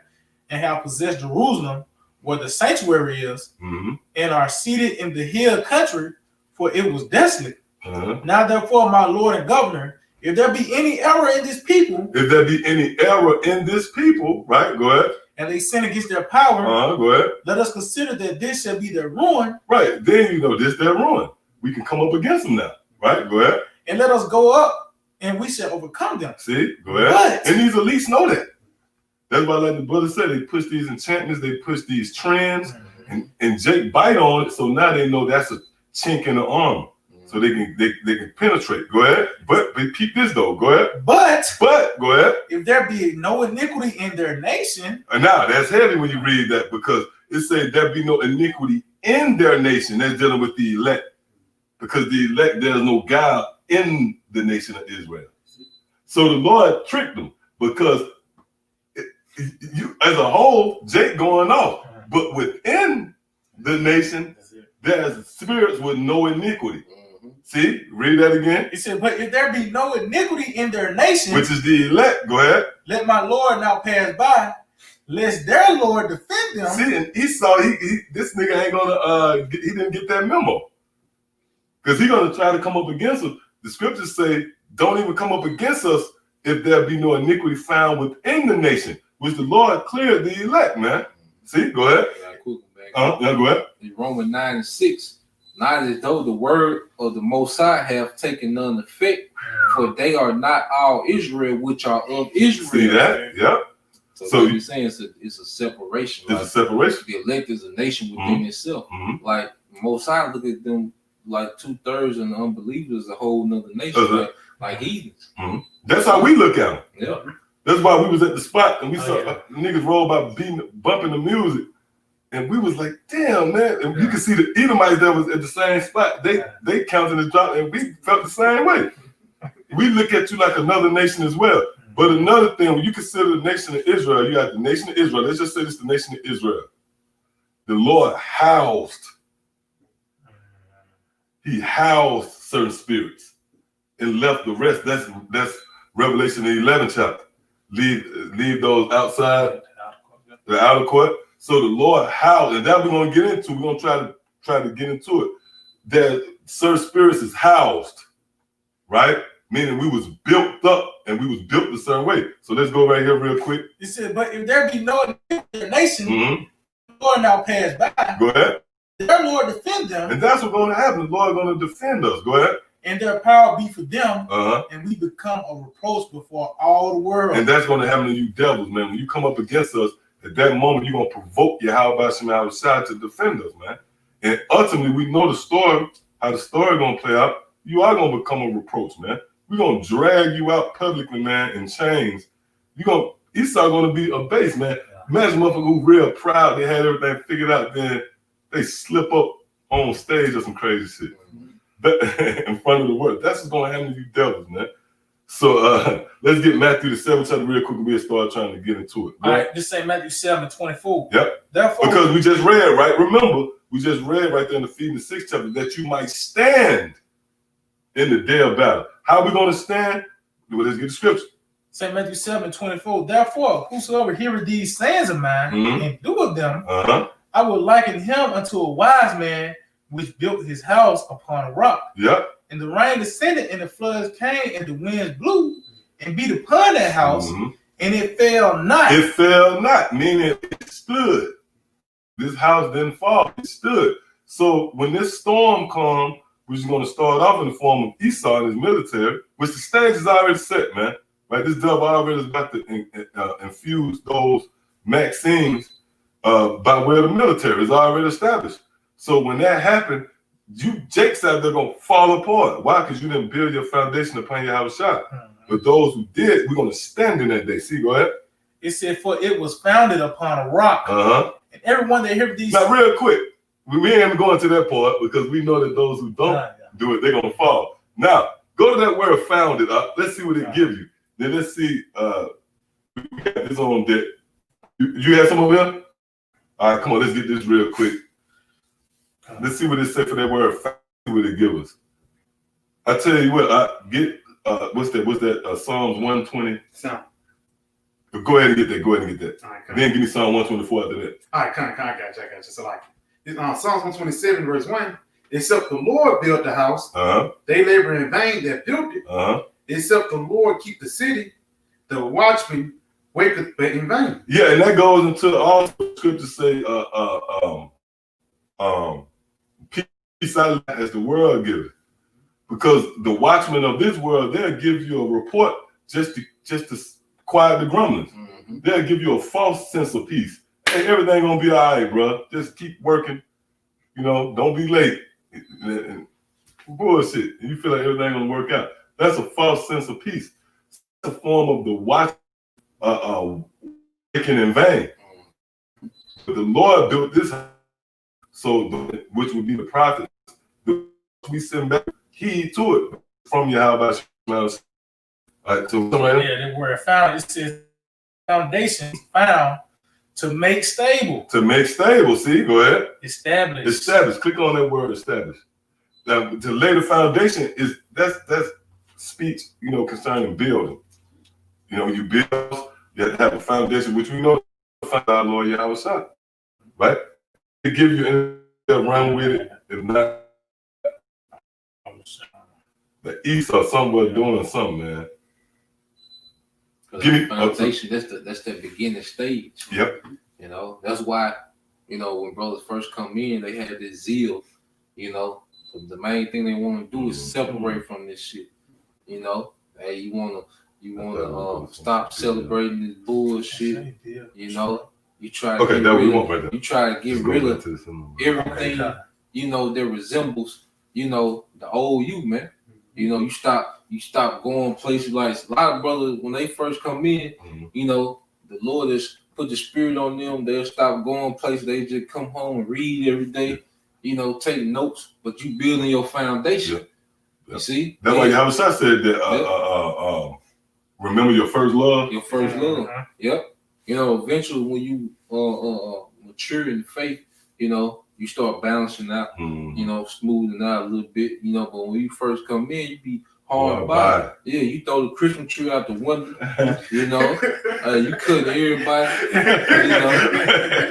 and have possessed Jerusalem, where the sanctuary is, Mm-hmm. and are seated in the hill country, for it was desolate. Uh-huh. Now therefore, my Lord and Governor, if there be any error in this people, If there be any error in this people, right? Go ahead. and they sin against their power, Go ahead. let us consider that this shall be their ruin, Right. Then you know this their ruin. We can come up against them now. Right? Go ahead. and let us go up, and we shall overcome them. See? Go ahead. But- And these elites know that. That's why, like the brother said, they push these enchantments, they push these trends, and Jake bite on it, so now they know that's a chink in the armor. So they can penetrate. Go ahead. But keep this though. Go ahead. But But go ahead. if there be no iniquity in their nation, And now that's heavy when you read that, because it said there be no iniquity in their nation. That's dealing with the elect. Because the elect, there's no God in the nation of Israel. So the Lord tricked them, because you as a whole, Jake going off. But within the nation, there's spirits with no iniquity. See, read that again. he said, but if there be no iniquity in their nation, Which is the elect. Go ahead. let my Lord now pass by, lest their Lord defend them. See, and Esau, this nigga ain't gonna he didn't get that memo. Because he's gonna try to come up against us. The scriptures say, don't even come up against us if there be no iniquity found within the nation, which the Lord cleared the elect, man. See, go ahead. Yeah, go ahead. In Romans 9:6, not as though the word of the Most High have taken none effect, for they are not all Israel which are of Israel. See that? Yep. So, So what you're saying is it's a separation. There's a separation. The elect is a nation within itself. Mhm. Like Most High look at them like 2/3 and the unbelievers a whole nother nation, Uh-huh. like heathens. That's how we look at them. Yeah. That's why we was at the spot and we saw yeah. niggas roll by bumping the music. And we was like, damn, man. And you can see the Edomites that was at the same spot. They counted the drop, and we felt the same way. We look at you like another nation as well. But another thing, when you consider the nation of Israel, you got the nation of Israel. Let's just say this is the nation of Israel. The Lord housed. He housed certain spirits and left the rest. That's Revelation 11 chapter. Leave those outside the outer court. So the Lord housed, and that we're gonna get into. We're gonna try to get into it. That certain spirits is housed right? Meaning we was built up and we was built a certain way. So let's go right here real quick. He said, but if there be no nation, Mm-hmm. the Lord now pass by, Go ahead. their Lord defend them, And that's what's going to happen. The Lord going to defend us. Go ahead. and their power be for them, Uh-huh. and we become a reproach before all the world. And that's going to happen to you devils, man. When you come up against us, at that moment, you're going to provoke Yahweh Shai to defend us, man. And ultimately, we know the story, how the story going to play out. You are going to become a reproach, man. We're going to drag you out publicly, man, in chains. Esau going to be a base, man. Imagine motherfucker who real proud, they had everything figured out, then they slip up on stage or some crazy shit. But in front of the world. That's what's going to happen to you devils, man. So let's get Matthew the 7th chapter real quick and we'll start trying to get into it. All right, this say Matthew 7:24. Yep. Therefore, Because we just read, right? Remember, we just read right there in Ephesians 6th chapter that you might stand in the day of battle. How are we going to stand? Well, let's get the scripture. St. Matthew 7:24. Therefore, whosoever heareth these sayings of mine and doeth them, Uh-huh. I will liken him unto a wise man which built his house upon a rock. Yep. And the rain descended, and the floods came, and the winds blew, and beat upon that house, Mhm. and it fell not. It fell not, meaning it stood. This house didn't fall, it stood. So when this storm comes, which is going to start off in the form of Esau and his military, which the stage is already set, man. Right, this devil already is about to infuse those Maximes by way of the military. It's already established. So when that happened, Jake said they're going to fall apart. Why? Because you didn't build your foundation upon your house shot. But those who did, we're going to stand in that day. See, go ahead. It said, for it was founded upon a rock. Uh-huh. And everyone that heard these... Now, real quick, we ain't going to that part because we know that those who don't do it, they're going to fall. Now, go to that word founded. Let's see what it gives you. Then let's see. We got this on deck. You have some over here? All right, come on, let's get this real quick. Let's see what it said for that word founded, see what it gives us. I tell you what, what's that? Psalms 120. Sound. Go ahead and get that. Go ahead and get that. All right, Then give me Psalm 124 after that. All right, I got you. So like, Psalms 127 verse 1, except the Lord built the house, they labor in vain that built it. Except the Lord keep the city, the watchman waketh but in vain. Yeah, and that goes into all scriptures say, peace I lack as the world giveth. Because the watchmen of this world, they'll give you a report just to quiet the grumblings. Mm-hmm. They'll give you a false sense of peace. Hey, everything gonna be all right, bro. Just keep working. Don't be late. And bullshit. You feel like everything gonna work out. That's a false sense of peace. It's a form of the watch working in vain. But the Lord built this house, which would be the prophet. We send back heed to it from Yahweh. The word found, it says foundation found to make stable. To make stable. See, go ahead. Established. Established. Click on that word established. Now, to lay the foundation that's speech, concerning building. When you build, you have to have a foundation, which we know find our Lord Yahweh Shai. Right? To give you a run with it, if not the Esau somewhere doing something, man. Give me foundation. That's the beginning stage. Yep. That's why, when brothers first come in, they had this zeal. The main thing they want to do is separate from this shit. Hey, you wanna stop celebrating this bullshit. You try to get rid of everything. That resembles the old you, man. You stop going places like a lot of brothers when they first come in. The Lord has put the spirit on them. They'll stop going places. They just come home and read every day. Take notes, but you building your foundation. Yep. You see? That's why Yahweh Shai said that. Remember your first love. Your first love. Yep. Eventually when you mature in faith, you start balancing out, smoothing out a little bit, but when you first come in, you be hard body. Yeah, you throw the Christmas tree out the window, you cut everybody,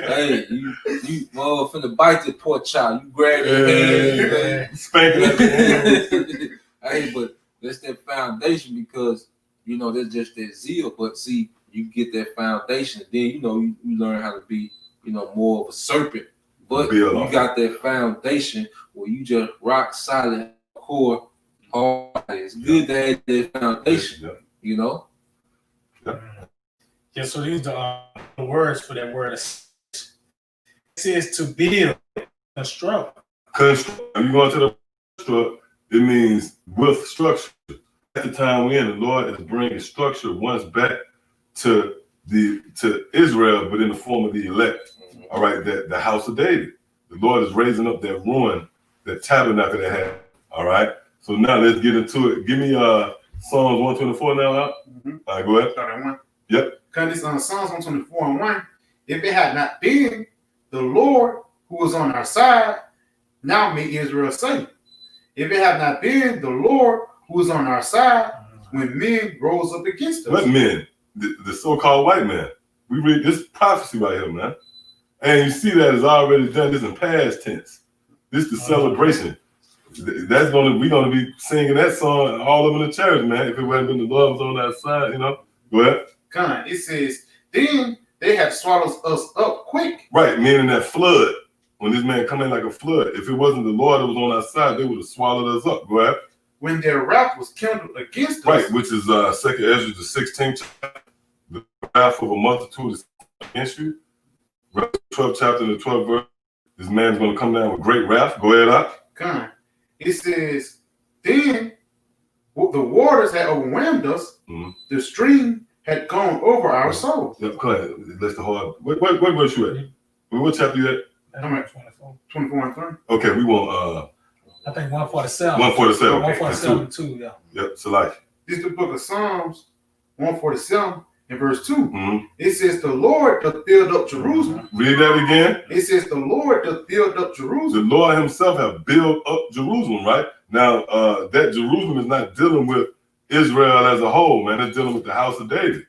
hey, you finna bite the poor child, you grab your hand, spank it. Hey, but That's that foundation because you know that's just that zeal. But see, you get that foundation, then you know you learn how to be, you know, more of a serpent. But you got that foundation where you just rock solid core hard. It's good to have that foundation, you know. Yeah, so these are the words for that word. It says to build, construct. Construct. When you go into the construct, it means with structure. At the time we're in, the Lord is bringing structure once back to Israel, but in the form of the elect. All right, that the house of David. The Lord is raising up that ruin, that tabernacle they had. All right. So now let's get into it. Give me Psalms 124 now. All right, go ahead. Start at 1. Yep. Because this on Psalms 124 and 1. If it had not been the Lord who was on our side, now may Israel say. If it had not been the Lord who was on our side, when men rose up against us. What men? The so-called white man. We read this prophecy right here, man. And you see that it's already done. This in past tense. This is the celebration. We're gonna be singing that song all over the church, man. If it hadn't been the Lord was on that side, you know. Go ahead. It says, then they have swallowed us up quick. Right, meaning that flood. When this man come in like a flood, if it wasn't the Lord that was on our side, they would have swallowed us up. Go ahead. When their wrath was kindled against us. Right, which is 2 Ezra the 16th chapter. The wrath of a multitude is against you. 12th chapter and the 12th verse. This man's going to come down with great wrath. Go ahead, up. It says, then the waters had overwhelmed us. The stream had gone over our souls. Yep, go ahead. That's the hard. What verse you at? What chapter you at? I'm at 24 and 3. Okay, we want I think 147. 147. 147 too, yeah. Yep, so like. This is the book of Psalms 147 and verse 2. It says, the Lord doth build up Jerusalem. Read that again. It says, the Lord doth build up Jerusalem. The Lord himself have built up Jerusalem, right? Now, that Jerusalem is not dealing with Israel as a whole, man. It's dealing with the house of David.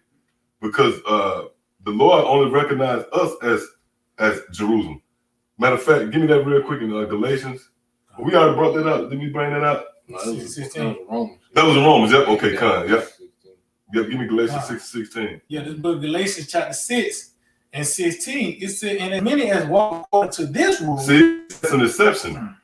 Because the Lord only recognized us as Jerusalem. Matter of fact, give me that real quick in Galatians. We already brought that up. Did we bring that up? No, that was Romans. That was in Romans. Yep. Okay, Con. Yep. Yep. Give me Galatians 6:16. Yeah, this book Galatians chapter 6 and 16. It said, and as many as walk according to this rule. See, that's an exception.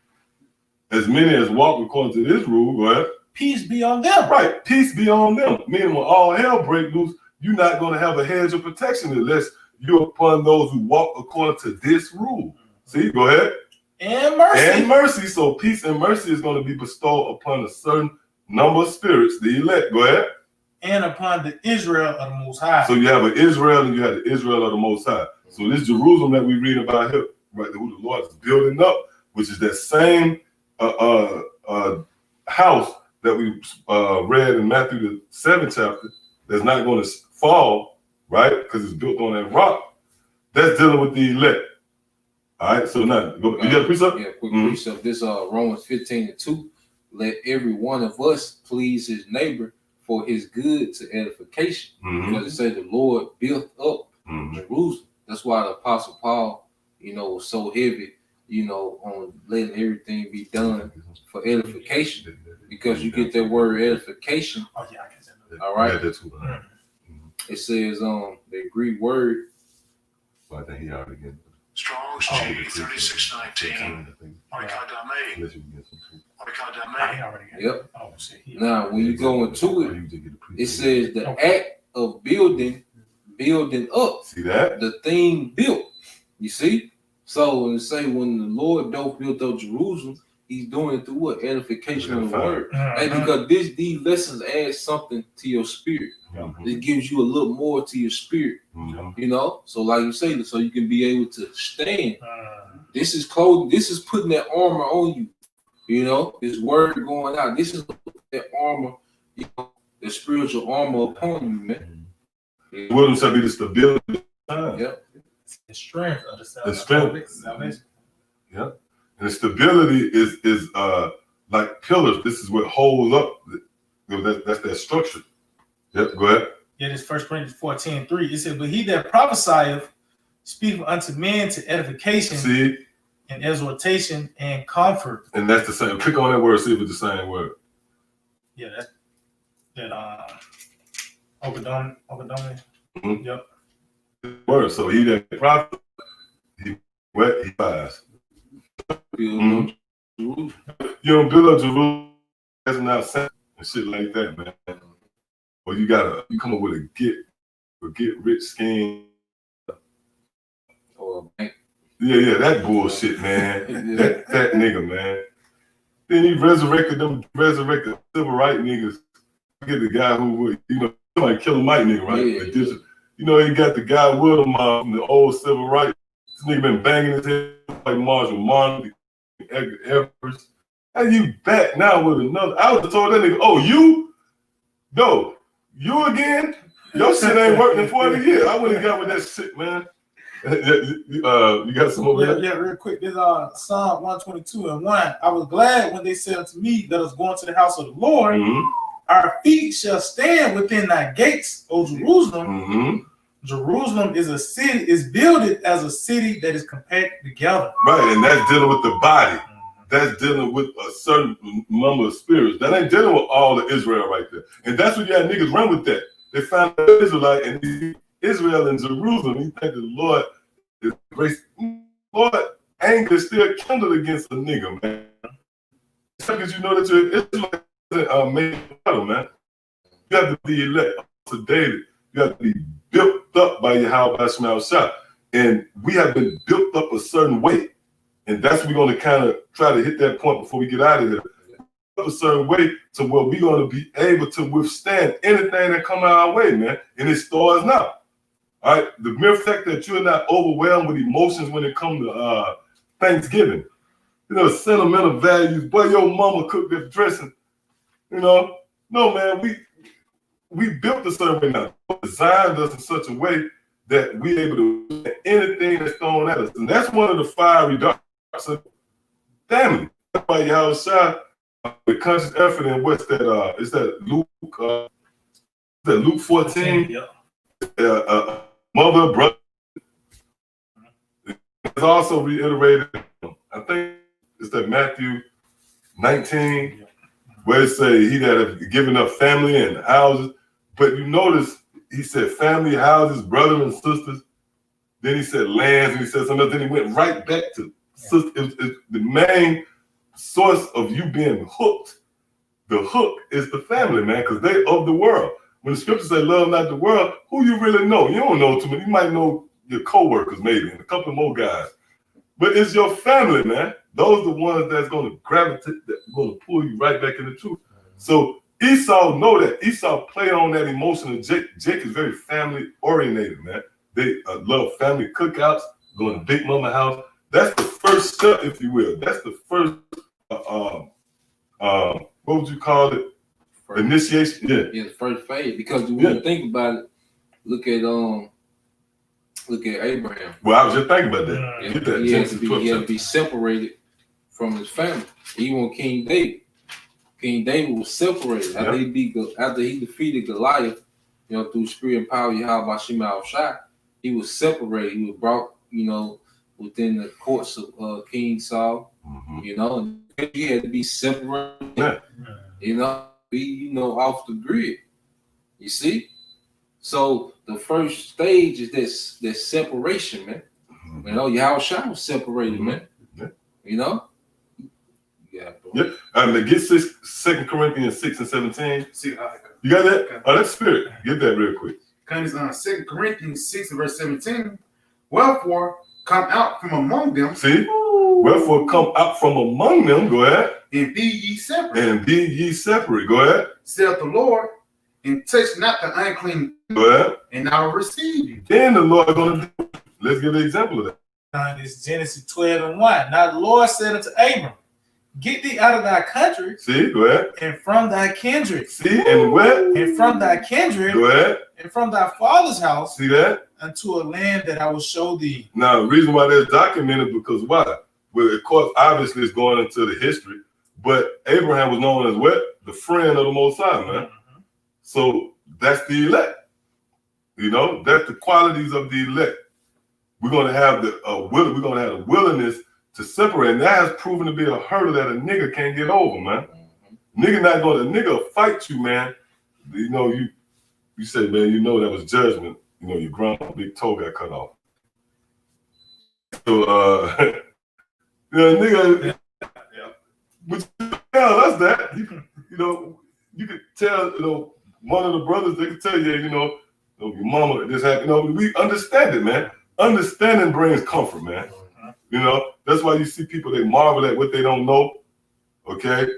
As many as walk according to this rule, go ahead. Peace be on them. Right. Peace be on them. Meaning when all hell break loose, you're not going to have a hedge of protection unless you're upon those who walk according to this rule. See, go ahead. And mercy. And mercy. So peace and mercy is going to be bestowed upon a certain number of spirits, the elect. Go ahead. And upon the Israel of the Most High. So you have an Israel and you have the Israel of the Most High. So this Jerusalem that we read about here, right, who the Lord is building up, which is that same house that we read in Matthew the 7th chapter, that's not going to fall, right, because it's built on that rock. That's dealing with the elect. All right, so now, you got a precept? Yeah, quick precept. This Romans 15:2. Let every one of us please his neighbor for his good to edification. Because it said the Lord built up Jerusalem. That's why the Apostle Paul, you know, was so heavy, you know, on letting everything be done for edification. Because you get that word edification. Oh, yeah, I can say that. All right. Yeah, that's what It says the Greek word. I think he already get it. Strong's G 3619. Yep. Now, when you go into it, it says the act of building up. See that? The thing built. You see? So when say when the Lord don't build up Jerusalem, he's doing it through what? Edification of the word. And because these lessons add something to your spirit. It gives you a little more to your spirit. You know? So like you say, so you can be able to stand. This is clothing, this is putting that armor on you. You know, this word going out. This is that armor, you know, the spiritual armor upon you, man. Wisdom shall be the stability. Yep. The strength of the strength. Yeah. And the stability is like pillars. This is what holds up. That's that structure. Yep, go ahead. Yeah, this 1 Corinthians 14:3. It said, but he that prophesieth speaketh unto men to edification. See? And exhortation and comfort. And that's the same. Click on that word, see if it's the same word. Yeah, that's that Obadom. Mhm. Yep. Word. So he that prophet, he what he buys. Mhm. You don't build up Jerusalem as not saying and shit like that, man. Or you come up with a get rich scheme. Or bank. Yeah, that bullshit, man. That fat nigga, man. Then he resurrected civil rights niggas. Get the guy who would, somebody kill a white nigga, right? Yeah. He got the guy with him from the old civil rights. This nigga been banging his head like Marshall Martin, Edgar Evers. And you back now with another. I would have told that nigga, oh, you again? Your shit ain't working in 40 years. I wouldn't got with that shit, man. You got some over there? Yeah, real quick. This Psalm 122:1. I was glad when they said unto me, let us go into the house of the Lord. Mm-hmm. Our feet shall stand within thy gates, O Jerusalem. Mm-hmm. Jerusalem is builded as a city that is compacted together. Right, and that's dealing with the body. That's dealing with a certain number of spirits. That ain't dealing with all of Israel right there. And that's what you had niggas run with that. They found an Israelite and Israel and Jerusalem. You think the Lord is grace. Lord, anger is still kindled against a nigga, man. Because you know that you're Israelite made battle, man. You have to be elect to David. You have to be built up by Yahweh Shema Shah. And we have been built up a certain way. And that's what we're going to kind of try to hit that point before we get out of there. A certain way to where we're going to be able to withstand anything that come our way, man. And it starts now. All right. The mere fact that you're not overwhelmed with emotions when it comes to Thanksgiving, sentimental values. Boy, your mama cooked that dressing. No, man. We built a certain way now. Designed us in such a way that we're able to do anything that's thrown at us, and that's one of the fiery darts. Damn it! That's why Yahweh Shah, the conscious effort, and what's that? Is that Luke? Luke 14? Yeah. Mother, brother. It's also reiterated. I think it's that Matthew 19, where it say he that have given up family and houses. But you notice he said family, houses, brothers and sisters. Then he said lands, and he said something else. Then he went right back to sister. It's the main source of you being hooked. The hook is the family, man, because they of the world. When the scriptures say love not the world, who you really know? You don't know too many. You might know your co-workers maybe, and a couple more guys. But it's your family, man. Those are the ones that's going to gravitate, that's going to pull you right back in the truth. So Esau know that. Esau play on that emotion. And Jake is very family oriented, man. They love family cookouts, going to Big Mama house. That's the first step, if you will. That's the first, what would you call it? Initiation. Yeah, the first phase. Because when you think about it, look at Abraham. Well, I was just thinking about that. Yeah, he had to be separated from his family. Even King David. King David was separated after he defeated Goliath, through spirit and power, Yahweh Shema Shai. He was separated. He was brought, within the courts of King Saul. Mm-hmm. And he had to be separated. Yeah. Be off the grid. You see? So the first stage is that separation, man. Mm-hmm. Yahweh Shai was separated, man. Yeah. Yeah. Get 2 Corinthians 6 and 17. See, you got that? Okay. Oh, that's spirit. Get that real quick. Comes 2 Corinthians 6 and verse 17. Wherefore, come out from among them. See? Wherefore, come out from among them. Go ahead. And be ye separate. Go ahead. Saith the Lord, and touch not the unclean. Go ahead. And I will receive you. Then the Lord going to do. Let's give an example of that. It's Genesis 12:1. Now the Lord said unto Abram, get thee out of thy country. See, go ahead. And from thy kindred. See, and where? And from thy kindred. Go ahead. And from thy father's house. See that? Unto a land that I will show thee. Now, the reason why that's documented, because why? Well, of course, obviously it's going into the history, but Abraham was known as what? The friend of the Most High, man. Mm-hmm. So that's the elect. That's the qualities of the elect. We're going to have the willingness to separate, and that has proven to be a hurdle that a nigga can't get over, man. Nigga not going to fight you, man. you know, you say, man, you know that was judgment. You know, your grandma big toe got cut off. So nigga, but that's that. You know, you could tell, you know, one of the brothers, they could tell you, you know, your mama this happened. You know, we understand it, man. Understanding brings comfort, man. You know, that's why you see people, they marvel at what they don't know, okay?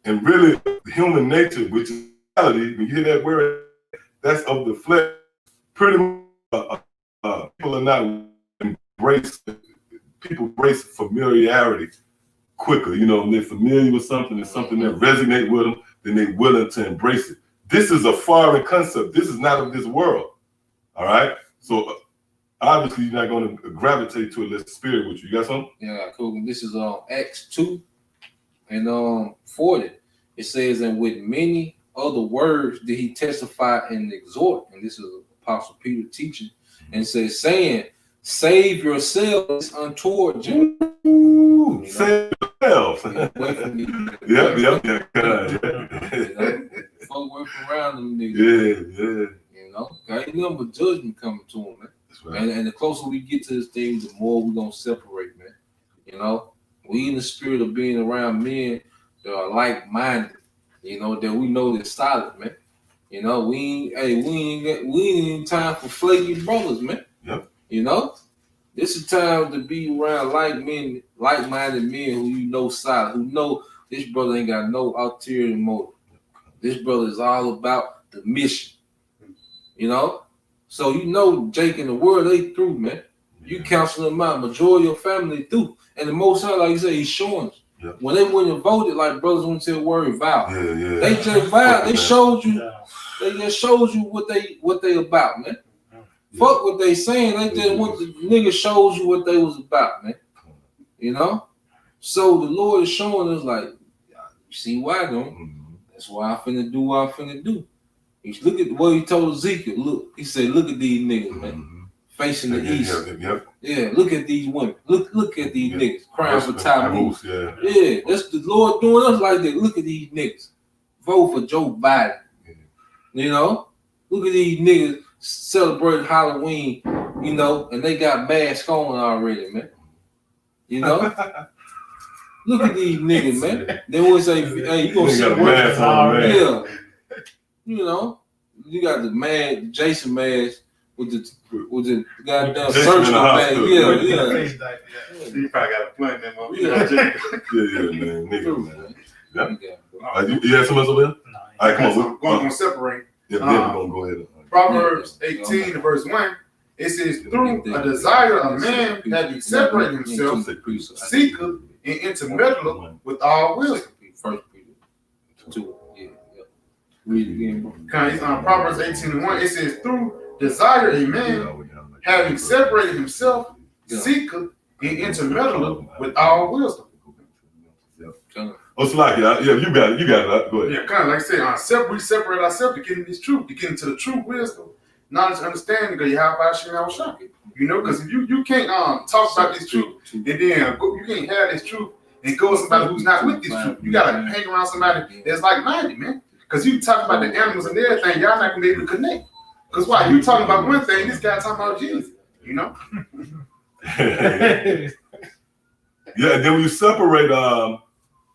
And really, human nature, which is reality, when you hear that word, that's of the flesh. Pretty much, people are not people embrace familiarity quicker. You know, when they're familiar with something and something that resonates with them, then they're willing to embrace it. This is a foreign concept. This is not of this world, all right? So, obviously, you're not going to gravitate to it unless the spirit with you. You got something? Yeah, cool. This is Acts 2 and 40. It says, and with many other words did he testify and exhort. And this is Apostle Peter teaching. And says, saying, save yourselves untoward you. Ooh, save yourselves. Yep. Folk work around them niggas. Yeah. You know, ain't nothing but judgment coming to them, man. Right. And the closer we get to this thing, the more we're gonna separate, man. You know, we in the spirit of being around men that are like-minded, you know, that we know they're solid, man. You know, we ain't time for flaky brothers, man. Yep. You know, this is time to be around like-minded men who you know solid, who know this brother ain't got no ulterior motive. This brother is all about the mission. You know? So you know Jake and the world, they through, man. You counsel them out, majority of your family through. And the Most High, like you say, he's showing us. Yeah. When they went and voted, like brothers wouldn't say a word vow. Yeah. They just vowed. They showed you. They just showed you what they about, man. Yeah. Fuck what they saying. They just want the nigga shows you what they was about, man. You know. So the Lord is showing us, like, you see why, though? That's why I'm finna do what I'm finna do. Look at what he told Ezekiel. Look, he said, look at these niggas, man, facing the east. Yeah, look at these women. Look at these niggas crying for Tammuz. Yeah, that's the Lord doing us like that. Look at these niggas. Vote for Joe Biden. You know, look at these niggas celebrating Halloween. You know, and they got masks on already, man. You know. Look at these niggas, man. They always say, hey, you gonna see mask on, man. Yeah. You know, you got the Jason mask with the goddamn surgical mask. Yeah. You probably got a plan, man. Yeah, man. Nigga, man. Yeah. You had something else over there? No. All right, come on. We're going to separate. Yeah, we're going to go ahead. Proverbs 18, verse 1. It says, through a desire of man having separated himself, seeketh and intermeddleth with all wisdom. First Peter 2. Yeah. Read it again, bro. Proverbs 18:1. It says, through desire a man having separated himself, seeketh and intermeddleth with all wisdom. Oh, it's like, yeah, you got it. Go ahead. Yeah, kind of like I said, we separate ourselves to get into this truth, to get into the true wisdom, knowledge, understanding of Yahweh Shem Shah. You know, because if you can't talk about this truth, and then you can't have this truth and go with somebody who's not with this truth. You gotta hang around somebody that's like-minded, man. Because you talk about the animals and everything, y'all not gonna be able to connect. Because why? You talking about one thing, this guy talking about Jesus. You know? Yeah, and then when you separate,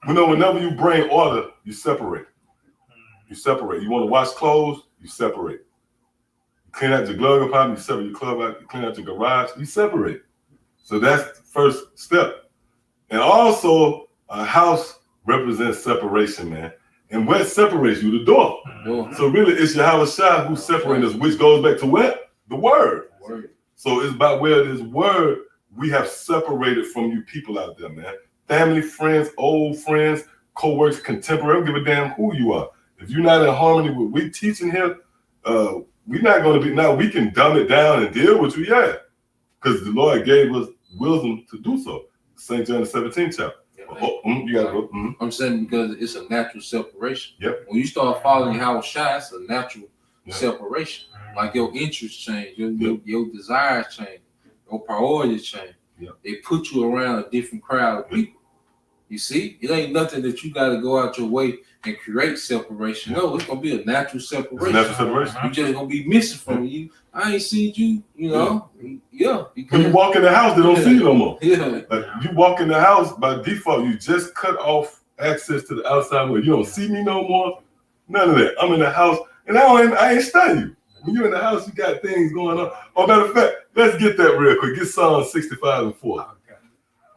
whenever you bring order, you separate. You separate. You want to wash clothes, you separate. You clean out your glove compartment, you separate your club out, you clean out your garage, you separate. So that's the first step. And also, a house represents separation, man. And what separates you? The door. So really, it's Yahweh Shah who's separating us, which goes back to what? The word. So it's about where this word we have separated from you people out there, man. Family, friends, old friends, co-workers, contemporary, I don't give a damn who you are. If you're not in harmony with what we teaching here, we're not going to be, now we can dumb it down and deal with you, yeah. Because the Lord gave us wisdom to do so. St. John the 17th chapter. You gotta go. I'm saying because it's a natural separation. Yep. When you start following Yahweh Shai, it's a natural separation. Like your interests change, your desires change, your priorities change. Yep. They put you around a different crowd of people. You see, it ain't nothing that you got to go out your way and create separation. No, it's gonna be a natural separation. It's a natural separation. You just gonna be missing from you. I ain't seen you. You know, yeah. When you walk in the house, they don't see you no more. Yeah. Like you walk in the house by default, you just cut off access to the outside world. You don't see me no more. None of that. I'm in the house, and I ain't studying you. When you're in the house, you got things going on. Oh, matter of fact, let's get that real quick. Get Psalm 65 and 4.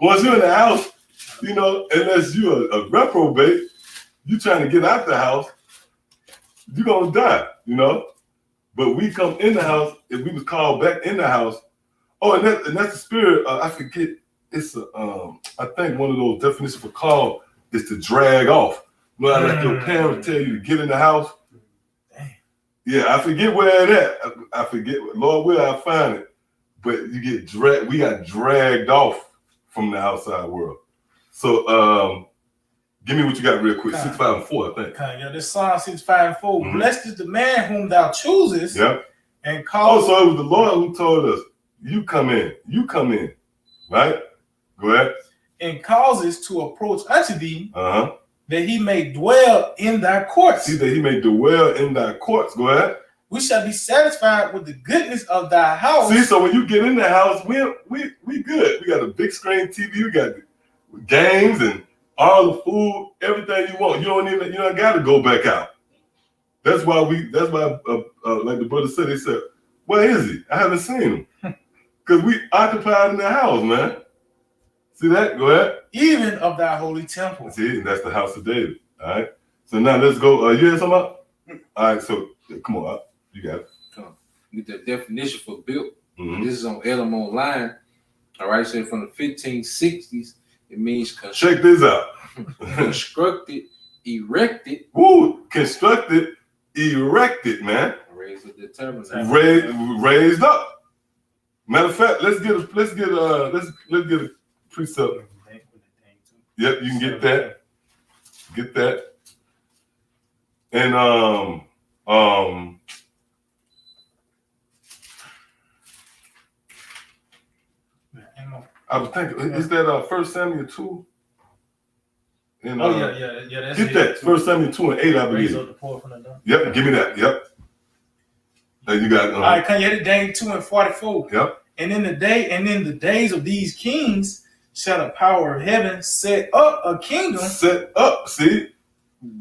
Once you're in the house, you know, unless you're a reprobate, you trying to get out the house, you're gonna die, you know. But we come in the house, if we was called back in the house. Oh, and that's the spirit. I forget. It's I think one of those definitions for call is to drag off. You know, like your parents tell you to get in the house. Yeah, I forget where it at. I forget. Lord will I find it. But you get dragged. We got dragged off from the outside world. So give me what you got real quick. 65 and 4, I think. Yeah, this Psalm 65 and 4. Blessed is the man whom thou choosest. Yeah. And cause. So it was the Lord who told us, you come in. You come in. Right? Go ahead. And causes to approach unto thee. Uh-huh. That he may dwell in thy courts. See, that he may dwell in thy courts. Go ahead. We shall be satisfied with the goodness of thy house. See, so when you get in the house, we good. We got a big screen TV. We got games and all the food, everything you want. You don't got to go back out. That's why like the brother said, they said, where is he? I haven't seen him. Because we occupied in the house, man. See that? Go ahead. Even of thy holy temple. See, that's the house of David. All right. So now let's go. You hear something? All right. So come on, you got it. Get the definition for built. Mm-hmm. This is on Elam Online. All right. So from the 1560s, it means check this out. Constructed, erected. Woo! Constructed, erected, man. Raised up, determined. Raised up. Matter of fact, let's get a precept. Yep, you can get that. Get that. And I was thinking, is that 1 Samuel 2? And, yeah. That's get that. 1 Samuel 2 and 8, I believe. Raise up the poor from the dung. Yep, give me that. Yep. And you got all right, can you hit it? Daniel 2 and 44. Yep. And in the days of these kings shall the power of heaven set up a kingdom. Set up, see?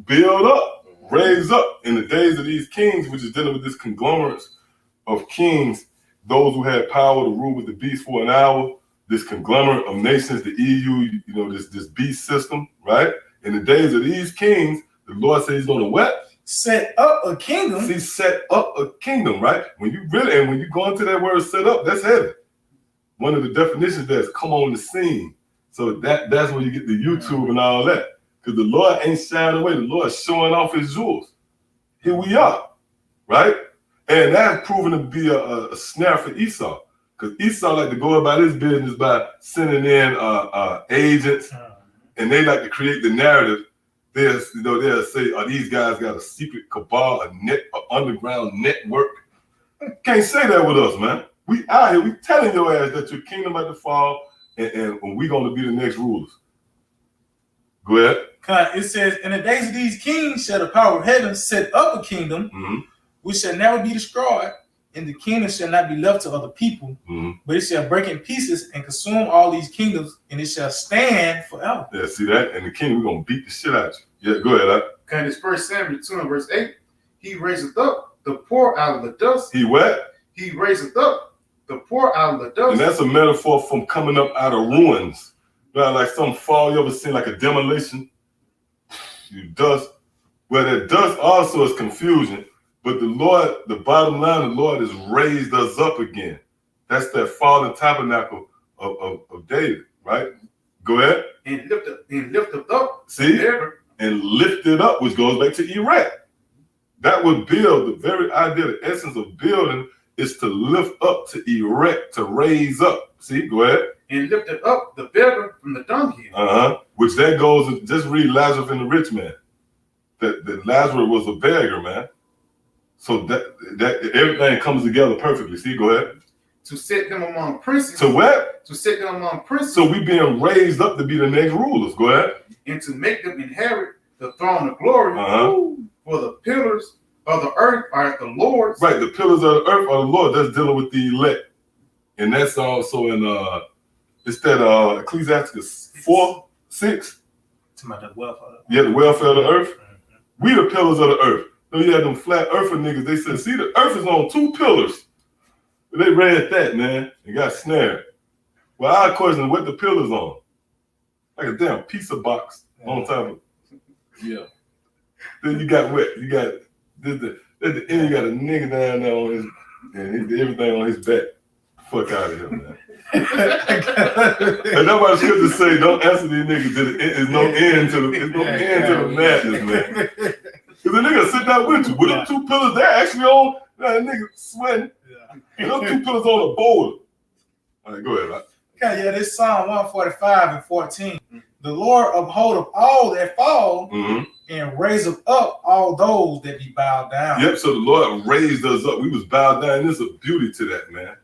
Build up, raise up. In the days of these kings, which is dealing with this conglomerate of kings, those who had power to rule with the beast for an hour, this conglomerate of nations, the EU, you know, this beast system, right? In the days of these kings, the Lord says he's going to what? Set up a kingdom. See, set up a kingdom, right? When you go into that word set up, that's heaven. One of the definitions there is come on the scene. So that's where you get the YouTube and all that. Because the Lord ain't shying away. The Lord is showing off his jewels. Here we are, right? And that's proven to be a snare for Esau. Because Esau like to go about his business by sending in agents, and they like to create the narrative. They'll say, these guys got a secret cabal, an underground network. Can't say that with us, man. We out here, we telling your ass that your kingdom about to fall, and we gonna be the next rulers. Go ahead. It says, in the days of these kings shall the power of heaven set up a kingdom, which shall never be destroyed, and the kingdom shall not be left to other people, but it shall break in pieces and consume all these kingdoms, and it shall stand forever. Yeah, see that? And the kingdom, we're gonna beat the shit out you. Yeah, go ahead. Okay, this 1 Samuel 2 and verse 8. He raiseth up the poor out of the dust. He what? He raiseth up the poor out of the dust. And that's a metaphor from coming up out of ruins. Right? Like some fall, you ever seen like a demolition? You dust. Well, that dust also is confusion. But the Lord, the bottom line, the Lord has raised us up again. That's that fallen tabernacle of David, right? Go ahead. And lift up. See? And lift it up, which goes back to erect. That would build. The very idea, the essence of building is to lift up, to erect, to raise up. See? Go ahead. And lifted up the beggar from the dunghill. Which that goes, just read Lazarus and the rich man. That Lazarus was a beggar, man. So that everything comes together perfectly. See, go ahead. to set them among princes. To what? To set them among princes. So we being raised up to be the next rulers. Go ahead. And to make them inherit the throne of glory. For the pillars of the earth are at the Lord's. Right, the pillars of the earth are the Lord. That's dealing with the elect. And that's also in it's that Ecclesiastes 4:6. To the welfare. Yeah, the welfare of the earth. We the pillars of the earth. So you had them flat earther niggas. They said, see, the earth is on 2 pillars. But they read that, man, and got snared. Well, I question what the pillars on. Like a damn pizza box on top of it. Yeah. Then you got what? You got at the end, you got a nigga down there on his, and everything on his back. Fuck out of here, man. And nobody's good to say, don't answer these niggas. There's no end to the madness, man. Because the nigga sit down with you. With them 2 pillars, they're actually on, that nigga sweating. And those 2 pillars on a boulder. All right, go ahead, man. Okay, yeah, this Psalm 145:14. The Lord upholdeth all that fall and raiseth up all those that be bowed down. Yep, so the Lord raised us up. We was bowed down. And there's a beauty to that, man.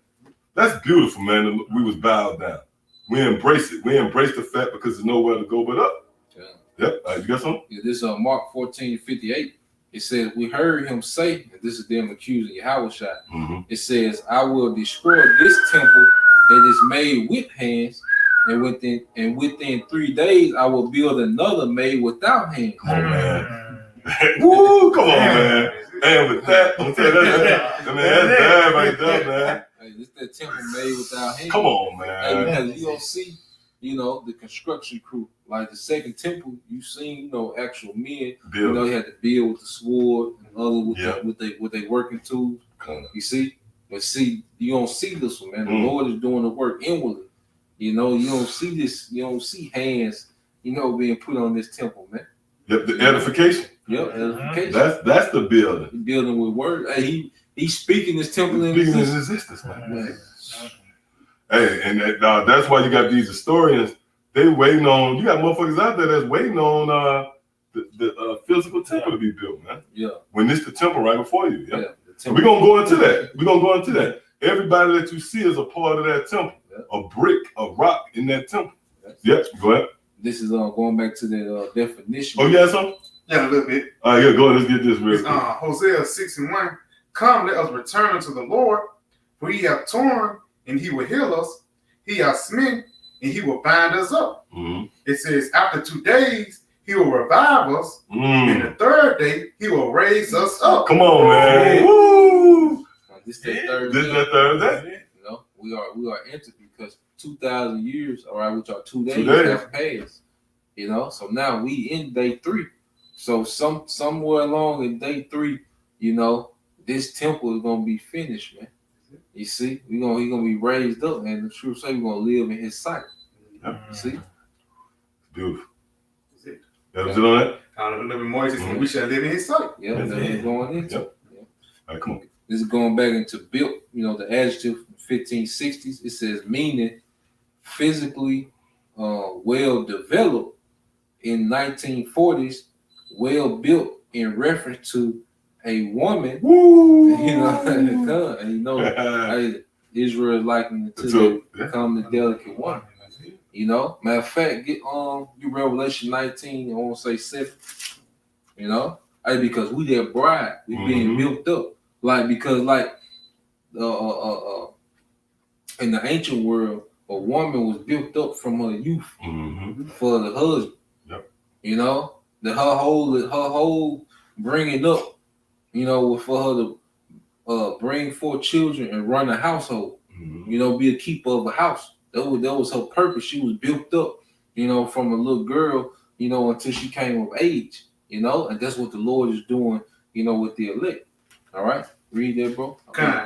That's beautiful, man. We was bowed down. We embrace it. We embrace the fact because there's nowhere to go but up. Yeah. Yep. You got something? Yeah, this Mark 14:58. It says, we heard him say, and this is them accusing Yahushua. It says, I will destroy this temple that is made with hands, and within 3 days I will build another made without hands. Oh man. Woo, come on, man. And with that, I'm telling you, that's bad right there, man. Hey, this that temple made without hands. Come on, man. Hey, because you don't see, the construction crew. Like the second temple, you seen, actual men. Build. You had to build with the sword and other with they working tools. You see? But see, you don't see this one, man. The Lord is doing the work inwardly. You don't see this, you don't see hands, being put on this temple, man. Yep, the edification. Yep, edification. That's the building. He's building with word. Hey, he's speaking this temple in existence, man. Hey, and that's why you got these historians. They waiting on. You got motherfuckers out there that's waiting on the physical temple to be built, man. Yeah. When it's the temple right before you. Yeah. So we're gonna go into that. Everybody that you see is a part of that temple. A brick, a rock in that temple. Yep. Go ahead. This is going back to the definition. Oh, yeah, something? Yeah, a little bit. All right, yeah, go ahead. Let's get this real quick. Hosea 6:1. Come, let us return unto the Lord, for he hath torn, and he will heal us. He hath smitten, and he will bind us up. It says, after 2 days, he will revive us. And the 3rd day, he will raise us up. Come on, man. Woo! This is that third day. We are entered because 2,000 years, all right, which are 2 days have passed. So now we in day 3. So somewhere along in day 3, this temple is gonna be finished, man. You see, he's gonna be raised up, and the truth say we're gonna live in his sight. You see? Beautiful. That was it on that? A little bit more, we shall live in his sight. Yeah, that's what we're going into. Yep. All right, come on. This is going back into built, the adjective from 1560s. It says meaning physically well developed. In 1940s, well built in reference to a woman. Woo! Israel is likened to become the delicate one. Matter of fact, get Revelation 19, I won't say 7. Because we their bride, we being built up. Because in the ancient world, a woman was built up from her youth for the husband. Yep. Her whole bringing up, for her to bring 4 children and run a household. Be a keeper of a house. That was her purpose. She was built up, from a little girl, until she came of age, and that's what the Lord is doing, with the elect. All right, read that, bro.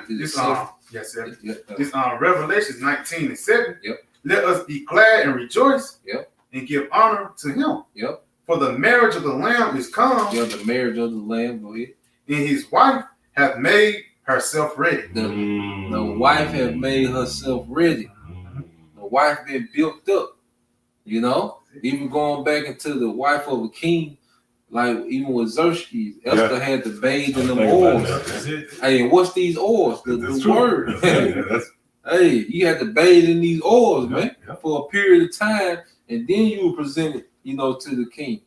This Revelation 19:7. Yep. Let us be glad and rejoice. Yep. And give honor to him. Yep. For the marriage of the Lamb is come. Yeah, the marriage of the Lamb. Go ahead. And his wife hath made herself ready. The wife hath made herself ready. The wife been built up. Even going back into the wife of a king. Like even with Xerxes, Esther had to bathe in them oils. Hey, what's these oils? The word. Hey, you had to bathe in these oils, Yeah, man, yeah. for a period of time, and then you were presented, to the king.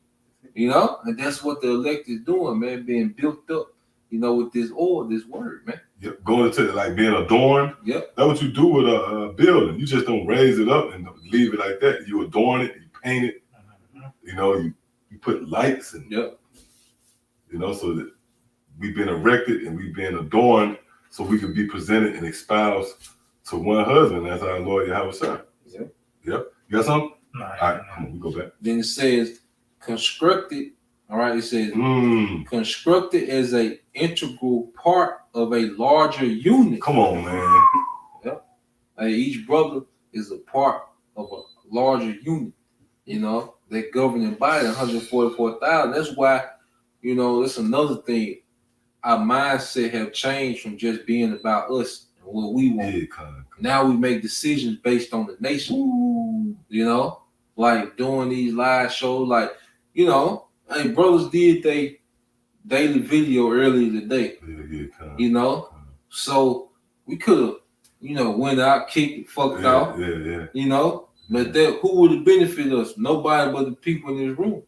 And that's what the elect is doing, man, being built up, with this oil, this word, man. Yep. Going to like being adorned. Yep. That's what you do with a building. You just don't raise it up and leave it like that. You adorn it, you paint it, you put lights and Yep. so that we've been erected and we've been adorned so we can be presented and espoused to one husband. That's our Lord Yahweh Shai. Yep. Yep. You got something? Nah, All right, come on, we go back. Then it says constructed. All right, it says constructed as a integral part of a larger unit. Come on, man. Hey, each brother is a part of a larger unit. That governing body, 144,000. That's why, that's another thing. Our mindset have changed from just being about us and what we want. Yeah, come on. Now we make decisions based on the nation. Like doing these live shows, like, hey, brothers did they daily video earlier today. Yeah, come on. So we could have, went out, kicked it, fucked out. Yeah. But who would have benefited us? Nobody but the people in this room.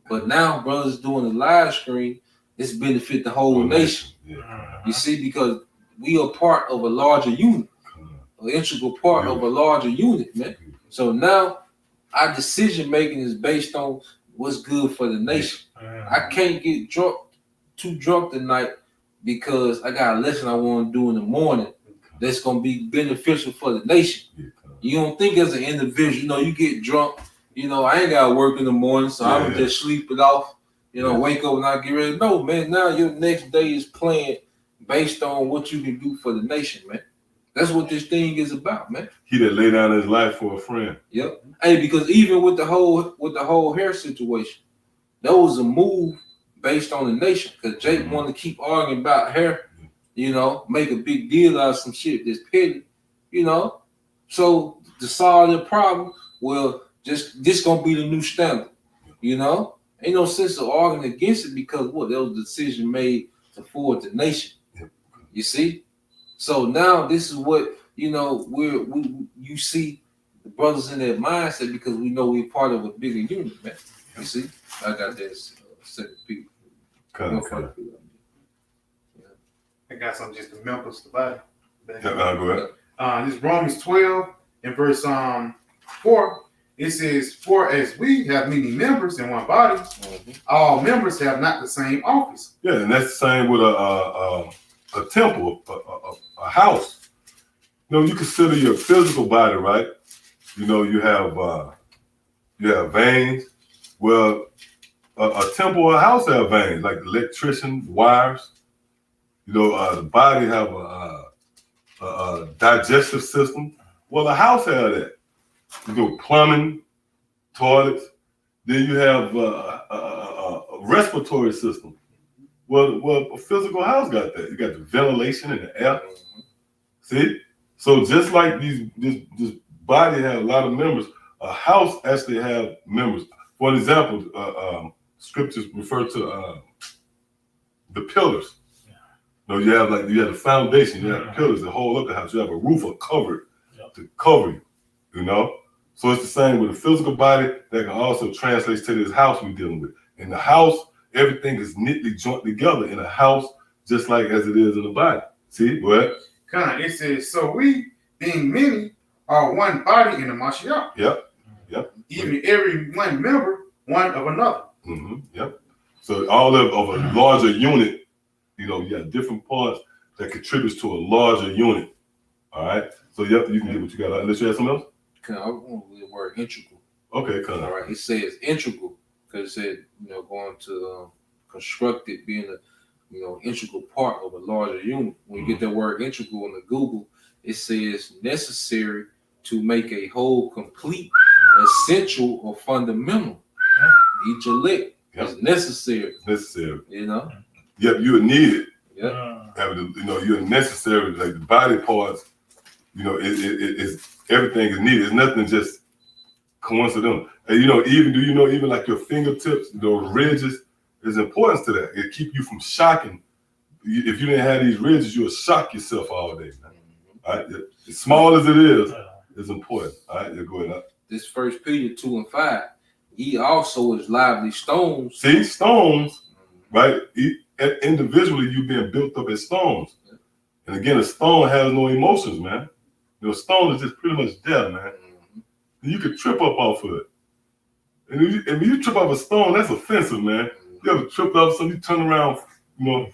But now brothers doing the live stream, it's benefit the whole nation. Yeah. You see, because we are part of a larger unit, an integral part of a larger unit, man. So now our decision making is based on what's good for the nation. I can't get too drunk tonight because I got a lesson I want to do in the morning that's going to be beneficial for the nation. You don't think as an individual, you get drunk, I ain't got to work in the morning, so I'm going to just sleep it off, wake up and I get ready. No, man, now your next day is planned based on what you can do for the nation, man. That's what this thing is about, man. He that lay down his life for a friend. Yep. Hey, because even with the whole hair situation, that was a move based on the nation. Because Jake wanted to keep arguing about hair, make a big deal out of some shit that's petty, So to solve the problem, well, just this gonna be the new standard, Ain't no sense of arguing against it because that was a decision made to forward the nation. You see? So now this is what you see the brothers in their mindset because we know we're part of a bigger unit, man. You see, I got this second people. I got something just to members the body. Go ahead. This Romans 12 and verse 4. It says, "For as we have many members in one body, all members have not the same office." Yeah, and that's the same with a temple, a house. You consider your physical body, right? You have veins. Well, a temple or a house have veins, like electrician wires. The body have a digestive system. Well, the house have that. Plumbing, toilets. Then you have a respiratory system. Well, a physical house got that. You got the ventilation in the air. See? So just like this body has a lot of members, a house actually have members. For example, scriptures refer to the pillars. You have the foundation, you have pillars that hold up the house. You have a roof or cover to cover you. So it's the same with a physical body that can also translate to this house we're dealing with. In the house, everything is neatly joined together in a house, just like as it is in the body. See what? It says, "So we, being many, are one body in the Mashiach." Yep. Even every one member, one of another. Yep. So all of a larger unit, you have different parts that contributes to a larger unit. All right. So you can get what you got. Unless you have something else. I want the word integral. Okay, come on. All right. It says integral because it said, going to constructed being a integral part of a larger unit. When you get that word integral in the Google, it says necessary to make a whole complete, essential, or fundamental. Each elect is necessary. Necessary. Yep, you would need it. Yep. You're necessary. Like the body parts, it's everything is needed. It's nothing just coincidental. And even like your fingertips, those ridges, there's importance to that. It keep you from shocking. If you didn't have these ridges, you would shock yourself all day, man. All right, as small as it is, it's important. All right, you're going up. This 1 Peter 2:5. Ye also as lively stones. See, stones, right? Individually, you being built up as stones. And again, a stone has no emotions, man. You know, a stone is just pretty much there, man. You could trip up off of it. And if you trip off a stone, that's offensive, man. You ever tripped off something, you turn around, you know.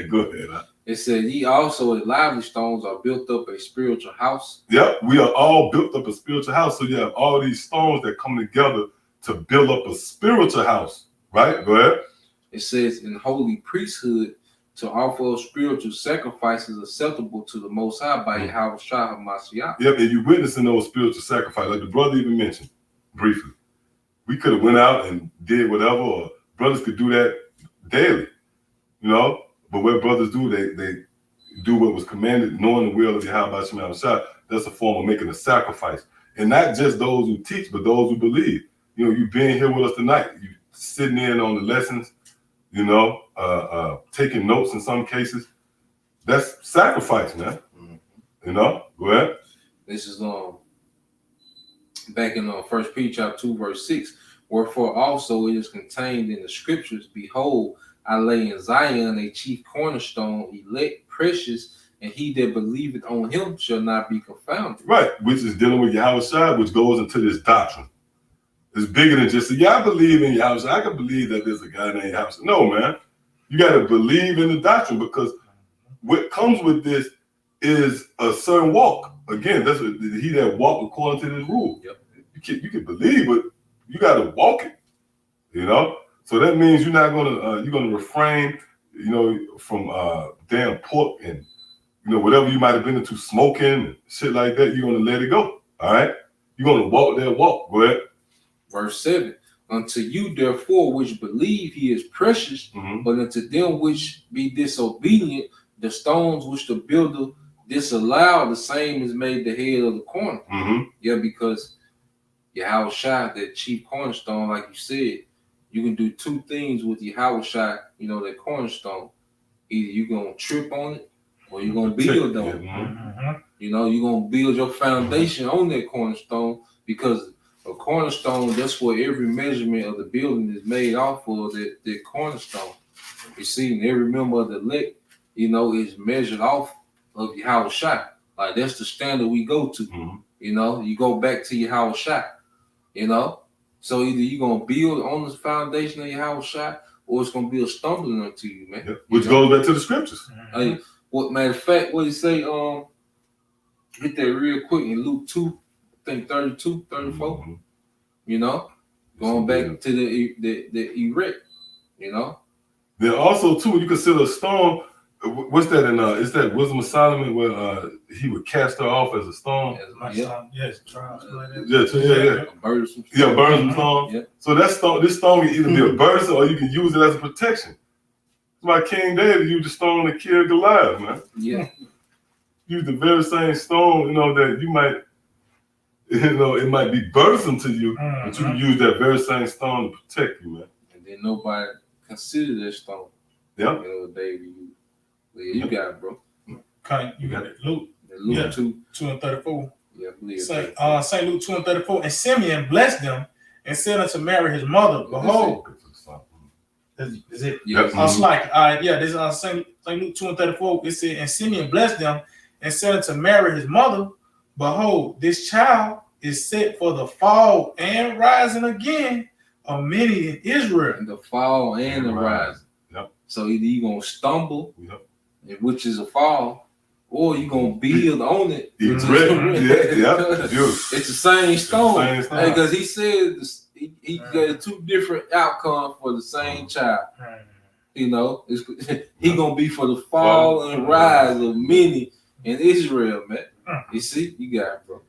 Go ahead. Huh? It said, ye also as lively stones are built up a spiritual house. Yep, we are all built up a spiritual house. So you have all these stones that come together to build up a spiritual house, right? Go ahead. It says, in holy priesthood, to offer spiritual sacrifices acceptable to the Most High by Yahweh Shah HaMashiach. Yep, and you witnessing those spiritual sacrifices, like the brother even mentioned briefly. We could have went out and did whatever, or brothers could do that daily, you know. But what brothers do, they do what was commanded, knowing the will of Yahweh Shema Shah. That's a form of making a sacrifice, and not just those who teach, but those who believe. You know, you being here with us tonight, you sitting in on the lessons, you know, taking notes in some cases. That's sacrifice, man. You know, go ahead. This is back in 1 Peter chapter 2, verse 6. Wherefore also it is contained in the scriptures, behold, I lay in Zion a chief cornerstone, elect, precious, and he that believeth on him shall not be confounded. Right, which is dealing with Yahweh Shai, which goes into this doctrine. It's bigger than just, I believe in Yahweh Shai. I can believe that there's a guy named Yahweh Shai. No, man. You got to believe in the doctrine, because what comes with this is a certain walk. Again, that's what, he that walk according to this rule. Yep. You can believe it, you got to walk it, you know? So that means you're not gonna you're gonna refrain, you know, from damn pork and, you know, whatever you might have been into, smoking and shit like that. You're gonna let it go. All right, you're gonna walk that walk. Go ahead. Verse 7. Unto you therefore which believe he is precious, but unto them which be disobedient, the stones which the builder disallowed, the same is made the head of the corner. Yeah, because Yahweh Shai, that chief cornerstone, like you said, you can do two things with Yahweh Shai, you know, that cornerstone. Either you're going to trip on it or you're going to build on it. You know, you're going to build your foundation on that cornerstone, because a cornerstone, that's where every measurement of the building is made off of, that cornerstone. You see, and every member of the elect, you know, is measured off of Yahweh Shai. Like, that's the standard we go to. You know, you go back to Yahweh Shai, you know. So either you're going to build on the foundation of Yahweh Shai, or it's going to be a stumbling unto you, man. Yep. Which goes back to the scriptures. What matter of fact, what he say, hit that real quick in Luke 2, I think 32, 34. You know, going back to the erect, you know. Then also too, when you consider a stone, what's that in is that Wisdom of Solomon, where he would cast her off as a stone? Yes, Burdensome stone. Yeah. So that stone, this stone can either be a burdensome or you can use it as a protection. That's why King David used the stone to kill Goliath, man. Yeah. Use the very same stone, you know, that you might, you know, it might be burdensome to you, but you can use that very same stone to protect you, man. And then nobody considered that stone. Yeah. You know, David, you got it, bro. You got it, Luke. Luke 2 and 34. Yeah, St. Luke 2 and 34. And Simeon blessed them and said unto Mary his mother, behold. Is it? Yes. This is St. Luke 2 and 34. It said, and Simeon blessed them and said unto Mary his mother, behold, this child is set for the fall and rising again of many in Israel. And the fall and the rising. Yep. So either you're going to stumble, which is a fall, or you're going to build on it. It's the same stone. Because he said he got two different outcomes for the same child. You know, he going to be for the fall and rise of many in Israel, man. You see, you got it, bro.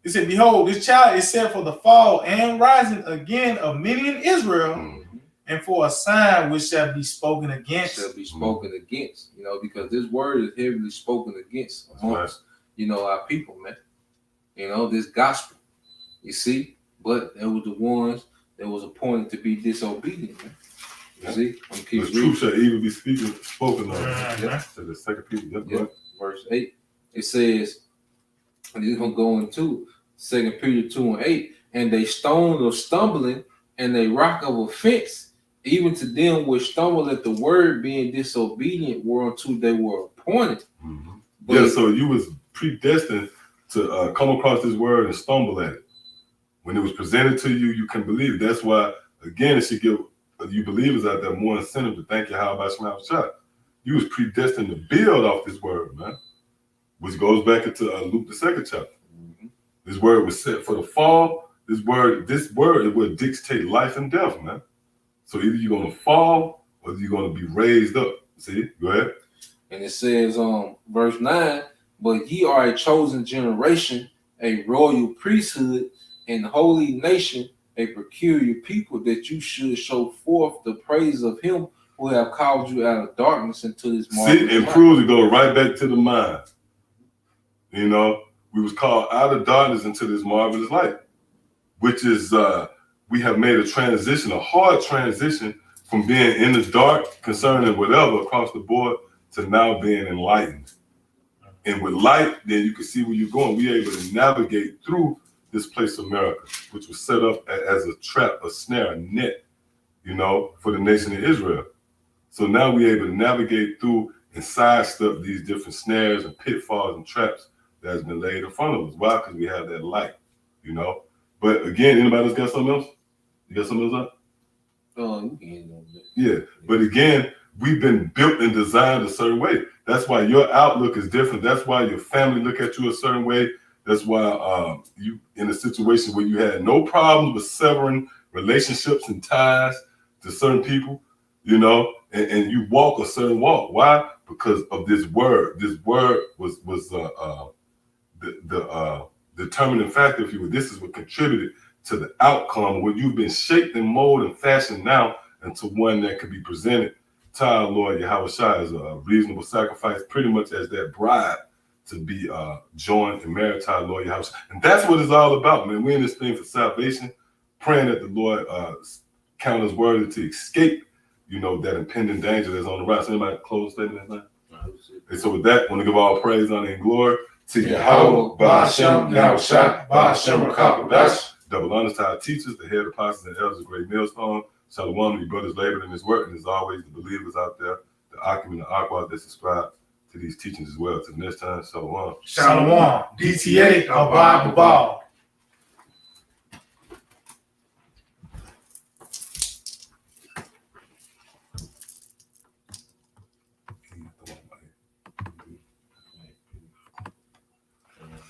He said, behold, this child is set for the fall and rising again of many in Israel, and for a sign which shall be spoken against. Shall be spoken against, you know, because this word is heavily spoken against amongst, you know, our people, man. You know, this gospel, you see, but there was the ones that was appointed to be disobedient, man. You see, the truth shall even be spoken of. To the second people. Verse 8. It says, and he's gonna go into 2 Peter 2:8, and they stone of stumbling and they rock of offense, even to them which stumble at the word, being disobedient, whereunto they were appointed. Mhm. But Yeah, so you was predestined to come across this word and stumble at it. When it was presented to you, you can believe it. That's why, again, it should give you believers out there more incentive to thank Yahweh Shema Shah. You was predestined to build off this word, man. Which goes back into Luke the 2nd chapter. Mhm. This word was set for the fall. This word is what dictate life and death, man. So either you're gonna fall or you're gonna be raised up. See, go ahead. And it says, verse 9, but ye are a chosen generation, a royal priesthood, and holy nation, a peculiar people, that you should show forth the praise of him who have called you out of darkness into this marvelous See, it light. proves to go right back to the mind. You know, we was called out of darkness into this marvelous light, which is we have made a transition, a hard transition from being in the dark concerning whatever across the board to now being enlightened. And with light, then you can see where you're going. We're able to navigate through this place of America, which was set up as a trap, a snare, a net, you know, for the nation of Israel. So now we're able to navigate through and sidestep these different snares and pitfalls and traps that has been laid in front of us. Why? Because we have that light, you know. But again, anybody else got something else? You got something else up? You can end on that. Yeah, but again, we've been built and designed a certain way. That's why your outlook is different. That's why your family look at you a certain way. That's why you in a situation where you had no problems with severing relationships and ties to certain people, you know, and you walk a certain walk. Why? Because of this word. This word was the determining factor, if you will. This is what contributed to the outcome where you've been shaped and molded and fashioned now into one that can be presented to our Lord Yahweh Shai as a reasonable sacrifice, pretty much as that bride to be joined and married to our Lord Yahweh Shai. And that's what it's all about, man. We're in this thing for salvation, praying that the Lord count us worthy to escape, you know, that impending danger that's on the rise. Anybody close statement that night? And so with that, I want to give all praise, honor, and glory to Yahweh, Ba'ashem, Yahushua, Ba'ashem, Rakapadash. Double honors to our teachers, the head apostles and elders of Great Millstone. Shalom, your brothers labored in this work, and as always, the believers out there, the Akim and the Aqua that subscribe to these teachings as well. Till next time, Shalom. Shalom. DTA, Abba Babal.